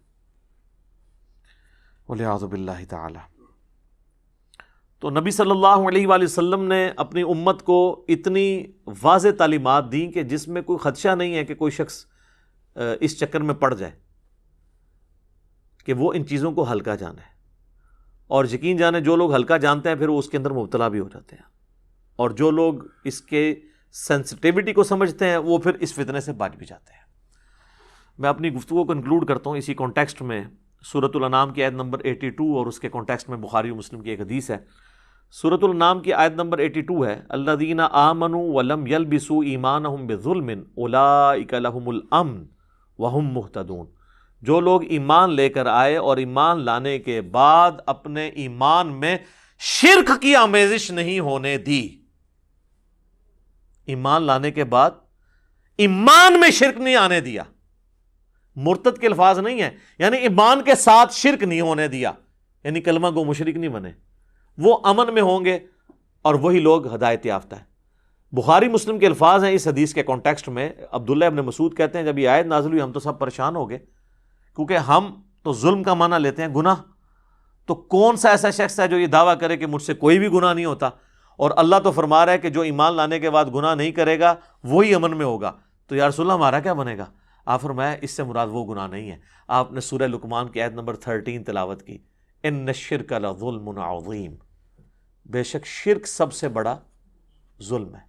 وَلِعَاذُ بِاللَّهِ تعالی۔ تو نبی صلی اللہ علیہ وآلہ وسلم نے اپنی امت کو اتنی واضح تعلیمات دیں کہ جس میں کوئی خدشہ نہیں ہے کہ کوئی شخص اس چکر میں پڑ جائے کہ وہ ان چیزوں کو ہلکا جانے، اور یقین جانے جو لوگ ہلکا جانتے ہیں پھر وہ اس کے اندر مبتلا بھی ہو جاتے ہیں، اور جو لوگ اس کے سینسٹیوٹی کو سمجھتے ہیں وہ پھر اس فتنے سے بچ بھی جاتے ہیں۔ میں اپنی گفتگو کو کنکلوڈ کرتا ہوں اسی کانٹیکسٹ میں سورۃ الانعام کی آیت نمبر 82 اور اس کے کانٹیکسٹ میں بخاری و مسلم کی ایک حدیث ہے۔ سورۃ الانعام کی آیت نمبر 82 ہے، الذین آمنوا ولم یلبسوا ایمانہم بظلم اولئک لہم الامن وہم مہتدون۔ جو لوگ ایمان لے کر آئے اور ایمان لانے کے بعد اپنے ایمان میں شرک کی آمیزش نہیں ہونے دی، ایمان لانے کے بعد ایمان میں شرک نہیں آنے دیا، مرتد کے الفاظ نہیں ہیں، یعنی ایمان کے ساتھ شرک نہیں ہونے دیا، یعنی کلمہ گو مشرک نہیں بنے، وہ امن میں ہوں گے اور وہی لوگ ہدایت یافتہ ہیں۔ بخاری مسلم کے الفاظ ہیں اس حدیث کے کانٹیکسٹ میں، عبداللہ ابن مسعود کہتے ہیں جب یہ آیت نازل ہوئی ہم تو سب پریشان ہو گئے، کیونکہ ہم تو ظلم کا معنی لیتے ہیں گناہ، تو کون سا ایسا شخص ہے جو یہ دعویٰ کرے کہ مجھ سے کوئی بھی گناہ نہیں ہوتا، اور اللہ تو فرما رہا ہے کہ جو ایمان لانے کے بعد گناہ نہیں کرے گا وہی امن میں ہوگا، تو یا رسول اللہ ہمارا کیا بنے گا؟ آپ فرمایا اس سے مراد وہ گناہ نہیں ہے۔ آپ نے سورہ لقمان کی آیت نمبر 13 تلاوت کی، ان الشرک لظلم عظیم، بے شک شرک سب سے بڑا ظلم ہے۔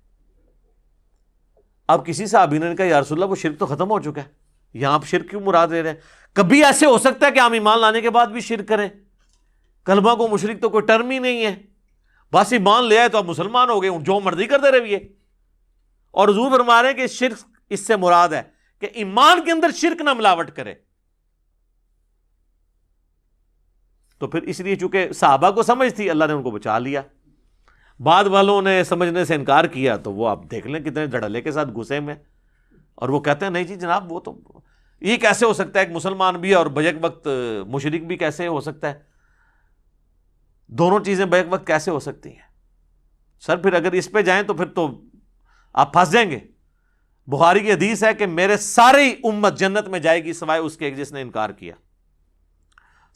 اب کسی صحابی نے کہا یا رسول اللہ وہ شرک تو ختم ہو چکا ہے، یہاں آپ شرک کیوں مراد لے رہے ہیں؟ کبھی ایسے ہو سکتا ہے کہ ہم ایمان لانے کے بعد بھی شرک کریں؟ کلمہ کو مشرک تو کوئی ٹرم ہی نہیں ہے، بس ایمان لے آئے تو آپ مسلمان ہو گئے، جو مرضی کرتے رہیے۔ اور حضور فرما رہے ہیں کہ شرک اس سے مراد ہے کہ ایمان کے اندر شرک نہ ملاوٹ کرے۔ تو پھر اس لیے چونکہ صحابہ کو سمجھ تھی اللہ نے ان کو بچا لیا، بعد والوں نے سمجھنے سے انکار کیا تو وہ آپ دیکھ لیں کتنے دھڑلے کے ساتھ گھسے میں، اور وہ کہتے ہیں نہیں جی جناب وہ تو یہ کیسے ہو سکتا ہے، ایک مسلمان بھی اور بیک وقت مشرک بھی کیسے ہو سکتا ہے، دونوں چیزیں بیک وقت کیسے ہو سکتی ہیں؟ سر پھر اگر اس پہ جائیں تو پھر تو آپ پھنس جائیں گے۔ بخاری کی حدیث ہے کہ میرے ساری امت جنت میں جائے گی سوائے اس کے جس نے انکار کیا۔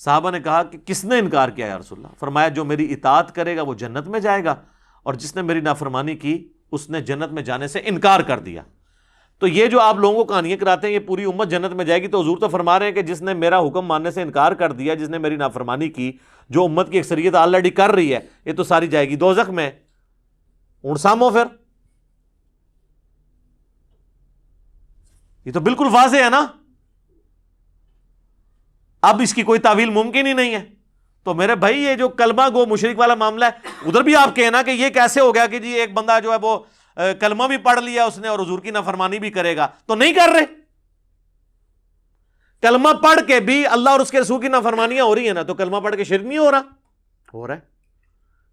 صحابہ نے کہا کہ کس نے انکار کیا یا رسول اللہ؟ فرمایا جو میری اطاعت کرے گا وہ جنت میں جائے گا، اور جس نے میری نافرمانی کی اس نے جنت میں جانے سے انکار کر دیا۔ تو یہ جو آپ لوگوں کو کہانیاں کراتے ہیں یہ پوری امت جنت میں جائے گی، تو حضور تو فرما رہے ہیں کہ جس نے میرا حکم ماننے سے انکار کر دیا، جس نے میری نافرمانی کی، جو امت کی اکثریت آلریڈی کر رہی ہے، یہ تو ساری جائے گی دوزخ میں۔ اونٹ سامو پھر یہ تو بالکل واضح ہے نا، اب اس کی کوئی تعویل ممکن ہی نہیں ہے۔ تو میرے بھائی یہ جو کلمہ گو مشرک والا معاملہ ہے ادھر بھی آپ کہنا کہ یہ کیسے ہو گیا کہ جی ایک بندہ جو ہے وہ کلمہ بھی پڑھ لیا اس نے اور حضور کی نافرمانی بھی کرے گا، تو نہیں کر رہے، کلمہ پڑھ کے بھی اللہ اور اس کے رسول کی نافرمانیاں ہو رہی ہیں نا، تو کلمہ پڑھ کے شرک نہیں ہو رہا ہے۔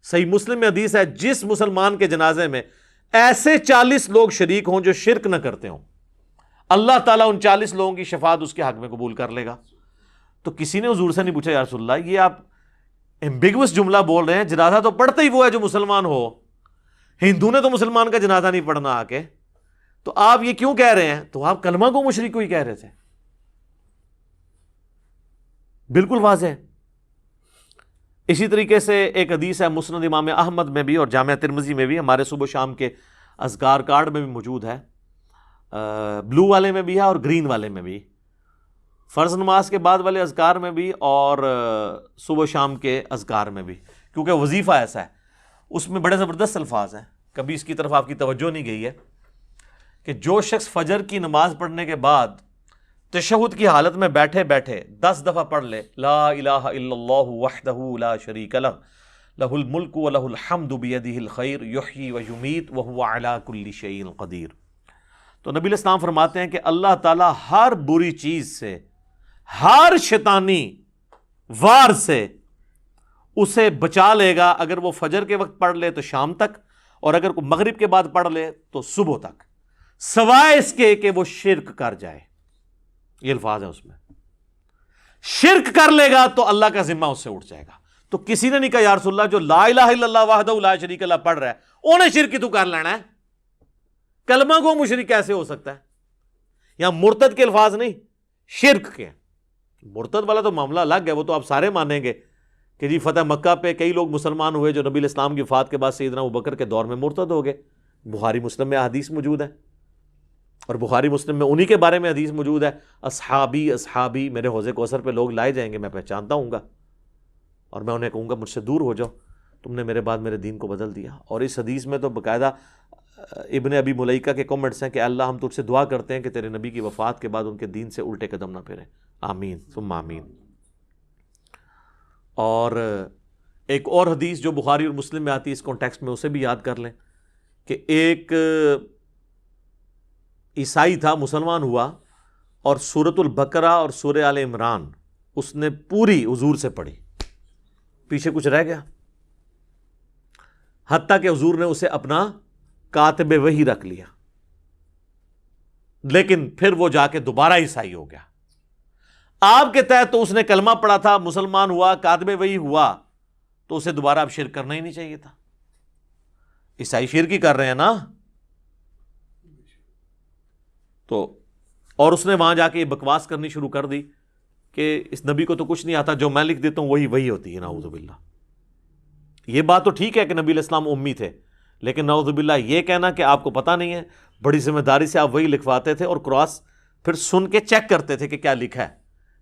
صحیح مسلم میں حدیث ہے جس مسلمان کے جنازے میں ایسے 40 لوگ شریک ہوں جو شرک نہ کرتے ہوں، اللہ تعالیٰ ان 40 لوگوں کی شفاعت اس کے حق میں قبول کر لے گا. تو کسی نے حضور سے نہیں پوچھا یا رسول اللہ یہ آپ ایمبیگوس جملہ بول رہے ہیں, جنازہ تو پڑھتا ہی وہ ہے جو مسلمان ہو, ہندو نے تو مسلمان کا جنازہ نہیں پڑھنا آ کے, تو آپ یہ کیوں کہہ رہے ہیں؟ تو آپ کلمہ کو مشرک کو ہی کہہ رہے تھے. بالکل واضح ہے. اسی طریقے سے ایک حدیث ہے مسند امام احمد میں بھی اور جامعہ ترمذی میں بھی, ہمارے صبح و شام کے اذکار کارڈ میں بھی موجود ہے, بلو والے میں بھی ہے اور گرین والے میں بھی, فرض نماز کے بعد والے اذکار میں بھی اور صبح و شام کے اذکار میں بھی, کیونکہ وظیفہ ایسا ہے اس میں بڑے زبردست الفاظ ہیں. کبھی اس کی طرف آپ کی توجہ نہیں گئی ہے کہ جو شخص فجر کی نماز پڑھنے کے بعد تشہد کی حالت میں بیٹھے بیٹھے 10 دفعہ پڑھ لے لا الہ الا اللہ وحدہ لا شریک لہ لہ الملک و لہ الحمد بیدہ الخیر یحیی و یمیت وہو علی کل شیء قدیر, تو نبی علیہ السلام فرماتے ہیں کہ اللہ تعالیٰ ہر بری چیز سے, ہر شیطانی وار سے اسے بچا لے گا اگر وہ فجر کے وقت پڑھ لے تو شام تک, اور اگر وہ مغرب کے بعد پڑھ لے تو صبح تک, سوائے اس کے کہ وہ شرک کر جائے. یہ الفاظ ہیں اس میں, شرک کر لے گا تو اللہ کا ذمہ اس سے اٹھ جائے گا. تو کسی نے نہیں کہا یا رسول اللہ جو لا الہ الا اللہ وحدہ لا شریک لہ پڑھ رہا ہے انہیں شرک کی تو کر لینا ہے, کلمہ کو مشرک کیسے ہو سکتا ہے؟ یہاں مرتد کے الفاظ نہیں, شرک کے. مرتد والا تو معاملہ الگ ہے, وہ تو آپ سارے مانیں گے کہ جی فتح مکہ پہ کئی لوگ مسلمان ہوئے جو نبی علیہ السلام کی وفات کے بعد سیدنا ابوبکر کے دور میں مرتد ہو گئے. بخاری مسلم میں حدیث موجود ہے, اور بخاری مسلم میں انہی کے بارے میں حدیث موجود ہے, اصحابی اصحابی, میرے حوض کوثر پہ لوگ لائے جائیں گے, میں پہچانتا ہوں گا اور میں انہیں کہوں گا مجھ سے دور ہو جاؤ, تم نے میرے بعد میرے دین کو بدل دیا. اور اس حدیث میں تو باقاعدہ ابن ابی ملیکہ کے کمنٹس ہیں کہ اللہ ہم تجھ سے دعا کرتے ہیں کہ تیرے نبی کی وفات کے بعد ان کے دین سے الٹے قدم نہ پھریں, آمین ثم آمین. اور ایک اور حدیث جو بخاری اور مسلم میں آتی ہے اس کانٹیکسٹ میں, اسے بھی یاد کر لیں کہ ایک عیسائی تھا, مسلمان ہوا اور سورۃ البقرہ اور سورہ آل عمران اس نے پوری حضور سے پڑھی, پیچھے کچھ رہ گیا, حتیٰ کہ حضور نے اسے اپنا کاتب وحی رکھ لیا, لیکن پھر وہ جا کے دوبارہ عیسائی ہو گیا. آپ کے تحت تو اس نے کلمہ پڑھا تھا, مسلمان ہوا, کاتب وحی ہوا, تو اسے دوبارہ اب شرک کرنا ہی نہیں چاہیے تھا. عیسائی شرک ہی کر رہے ہیں نا. تو اور اس نے وہاں جا کے یہ بکواس کرنی شروع کر دی کہ اس نبی کو تو کچھ نہیں آتا, جو میں لکھ دیتا ہوں وہی ہوتی ہے, نعوذ باللہ. یہ بات تو ٹھیک ہے کہ نبی علیہ السلام امی تھے, لیکن نعوذ باللہ یہ کہنا کہ آپ کو پتہ نہیں ہے, بڑی ذمہ داری سے آپ وہی لکھواتے تھے اور کراس پھر سن کے چیک کرتے تھے کہ کیا لکھا ہے,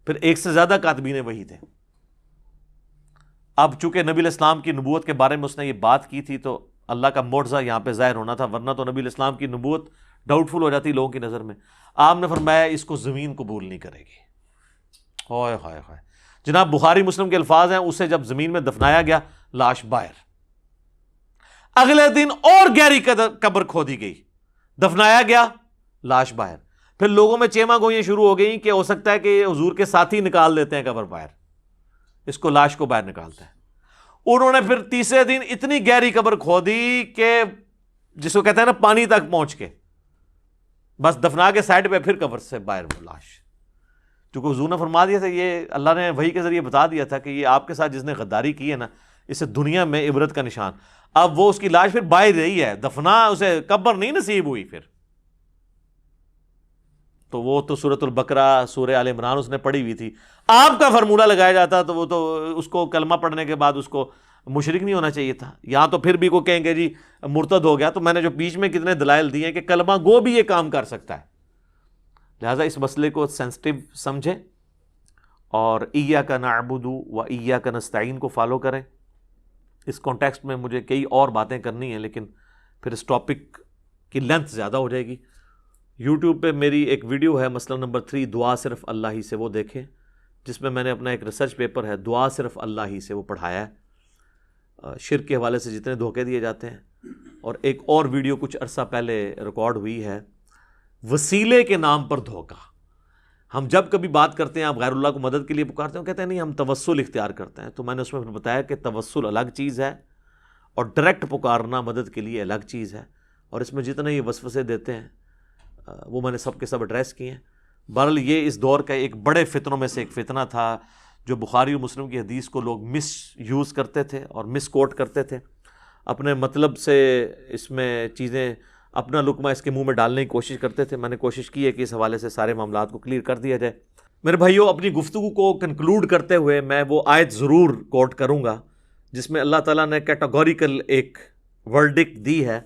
پھر ایک سے زیادہ کاتبین وہی تھے. اب چونکہ نبی علیہ السلام کی نبوت کے بارے میں اس نے یہ بات کی تھی تو اللہ کا معجزہ یہاں پہ ظاہر ہونا تھا, ورنہ تو نبی علیہ السلام کی نبوت ڈاؤٹ فل ہو جاتی لوگوں کی نظر میں. آپ نے فرمایا اس کو زمین قبول نہیں کرے گی. ہائے ہائے ہائے. جناب بخاری مسلم کے الفاظ ہیں, اسے جب زمین میں دفنایا گیا لاش باہر, اگلے دن اور گہری قبر کھودی گئی, دفنایا گیا لاش باہر. پھر لوگوں میں چیما گوئیاں شروع ہو گئیں کہ ہو سکتا ہے کہ حضور کے ساتھی نکال دیتے ہیں قبر باہر, اس کو لاش کو باہر نکالتے ہیں. انہوں نے پھر تیسرے دن اتنی گہری قبر کھودی کہ جس کو کہتے ہیں نا پانی تک پہنچ کے, بس دفنا کے سائڈ پہ پھر قبر سے باہر وہ لاش. چونکہ حضور نے فرما دیا تھا, یہ اللہ نے وحی کے ذریعے بتا دیا تھا کہ یہ آپ کے ساتھ جس نے غداری کی ہے نا, اسے دنیا میں عبرت کا نشان. اب وہ اس کی لاش پھر باہر رہی ہے, دفنا اسے قبر نہیں نصیب ہوئی پھر. تو وہ تو سورۃ البقرہ سورہ آل عمران اس نے پڑھی ہوئی تھی. آپ کا فارمولہ لگایا جاتا تو وہ تو اس کو کلمہ پڑھنے کے بعد اس کو مشرک نہیں ہونا چاہیے تھا. یہاں تو پھر بھی کو کہیں گے جی مرتد ہو گیا, تو میں نے جو بیچ میں کتنے دلائل دیے ہیں کہ کلمہ گو بھی یہ کام کر سکتا ہے. لہٰذا اس مسئلے کو سینسٹیو سمجھیں اور ایاک نعبد و ایاک نستعین کو فالو کریں. اس کانٹیکسٹ میں مجھے کئی اور باتیں کرنی ہیں, لیکن پھر اس ٹاپک کی لینتھ زیادہ ہو جائے گی. یوٹیوب پہ میری ایک ویڈیو ہے مسئلہ نمبر 3, دعا صرف اللہ ہی سے, وہ دیکھیں, جس میں میں نے اپنا ایک ریسرچ پیپر ہے دعا صرف اللہ ہی سے وہ پڑھایا ہے, شرک کے حوالے سے جتنے دھوکے دیے جاتے ہیں. اور ایک اور ویڈیو کچھ عرصہ پہلے ریکارڈ ہوئی ہے, وسیلے کے نام پر دھوکہ. ہم جب کبھی بات کرتے ہیں آپ غیر اللہ کو مدد کے لیے پکارتے ہیں, کہتے ہیں نہیں ہم توسل اختیار کرتے ہیں. تو میں نے اس میں بتایا کہ توسل الگ چیز ہے اور ڈائریکٹ پکارنا مدد کے لیے الگ چیز ہے. اور اس میں جتنے یہ وسوسے دیتے ہیں وہ میں نے سب کے سب ایڈریس کیے ہیں۔ بہرحال یہ اس دور کا ایک بڑے فتنوں میں سے ایک فتنہ تھا جو بخاری و مسلم کی حدیث کو لوگ مس یوز کرتے تھے اور مس کوٹ کرتے تھے، اپنے مطلب سے اس میں چیزیں اپنا لقمہ اس کے منہ میں ڈالنے کی کوشش کرتے تھے۔ میں نے کوشش کی ہے کہ اس حوالے سے سارے معاملات کو کلیئر کر دیا جائے۔ میرے بھائیوں، اپنی گفتگو کو کنکلوڈ کرتے ہوئے میں وہ آیت ضرور کوٹ کروں گا جس میں اللہ تعالیٰ نے کیٹاگوریکل ایک ورڈکٹ دی ہے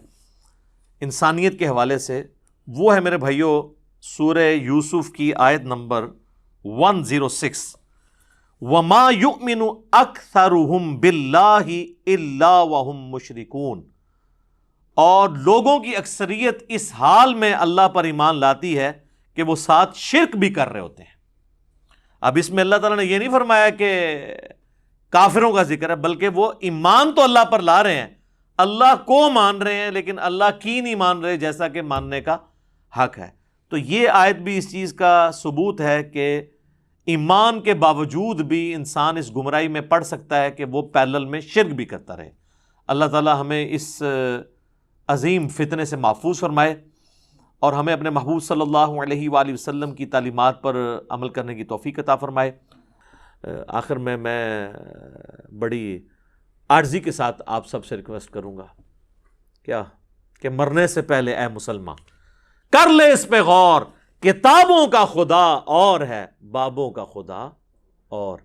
انسانیت کے حوالے سے۔ وہ ہے میرے بھائیوں سورہ یوسف کی آیت نمبر 106، وَمَا يُؤْمِنُ أَكْثَرُهُمْ بِاللَّهِ إِلَّا وَهُمْ مُشْرِكُونَ، اور لوگوں کی اکثریت اس حال میں اللہ پر ایمان لاتی ہے کہ وہ ساتھ شرک بھی کر رہے ہوتے ہیں۔ اب اس میں اللہ تعالیٰ نے یہ نہیں فرمایا کہ کافروں کا ذکر ہے، بلکہ وہ ایمان تو اللہ پر لا رہے ہیں، اللہ کو مان رہے ہیں، لیکن اللہ کی نہیں مان رہے جیسا کہ ماننے کا حق ہے۔ تو یہ آیت بھی اس چیز کا ثبوت ہے کہ ایمان کے باوجود بھی انسان اس گمراہی میں پڑ سکتا ہے کہ وہ پیرلل میں شرک بھی کرتا رہے۔ اللہ تعالیٰ ہمیں اس عظیم فتنے سے محفوظ فرمائے اور ہمیں اپنے محبوب صلی اللہ علیہ وآلہ وسلم کی تعلیمات پر عمل کرنے کی توفیق عطا فرمائے۔ آخر میں بڑی عاجزی کے ساتھ آپ سب سے ریکویسٹ کروں گا کیا کہ مرنے سے پہلے اے مسلمان کر لے اس پہ غور، کتابوں کا خدا اور ہے، بابوں کا خدا اور۔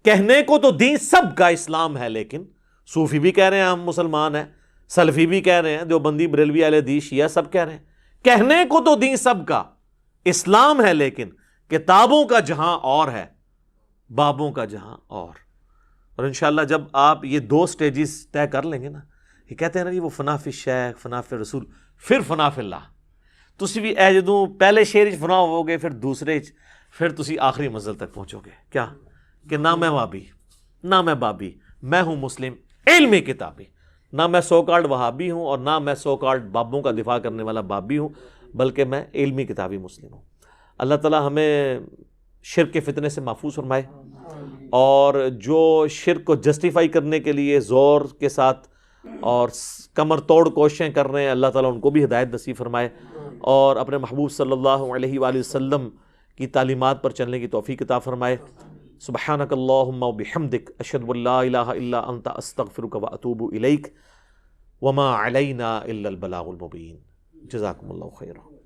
کہنے کو تو دین سب کا اسلام ہے، لیکن صوفی بھی کہہ رہے ہیں ہم مسلمان ہیں، سلفی بھی کہہ رہے ہیں، دیوبندی بریلوی اہل حدیث شیعہ سب کہہ رہے ہیں کہنے کو تو دین سب کا اسلام ہے، لیکن کتابوں کا جہاں اور ہے، بابوں کا جہاں اور انشاءاللہ جب آپ یہ دو سٹیجز طے کر لیں گے نا، یہ کہتے ہیں نا جی وہ فنا فی شیخ، فنا فی رسول، پھر فنا فی اللہ، تسی بھی اے جدوں پہلے شعر فنا ہو گے، پھر دوسرے پھر تسی آخری منزل تک پہنچو گے، کیا کہ نہ میں وہابی نہ میں بابی، میں ہوں مسلم علمی کتابی، نہ میں سو کالڈ وہابی ہوں اور نہ میں سو کالڈ بابوں کا دفاع کرنے والا بابی ہوں، بلکہ میں علمی کتابی مسلم ہوں۔ اللہ تعالیٰ ہمیں شرک کے فتنے سے محفوظ فرمائے، اور جو شرک کو جسٹیفائی کرنے کے لیے زور کے ساتھ اور کمر توڑ کوششیں کر رہے ہیں، اللہ تعالیٰ ان کو بھی ہدایت نصیب فرمائے، اور اپنے محبوب صلی اللہ علیہ وآلہ وسلم کی تعلیمات پر چلنے کی توفیق عطا فرمائے۔ سبحانک اللہم و بحمدک، اشہد ان لا الہ الا انت، استغفرک و اتوب الیک، وما علینا الا البلاغ المبین۔ جزاکم اللہ خیرا۔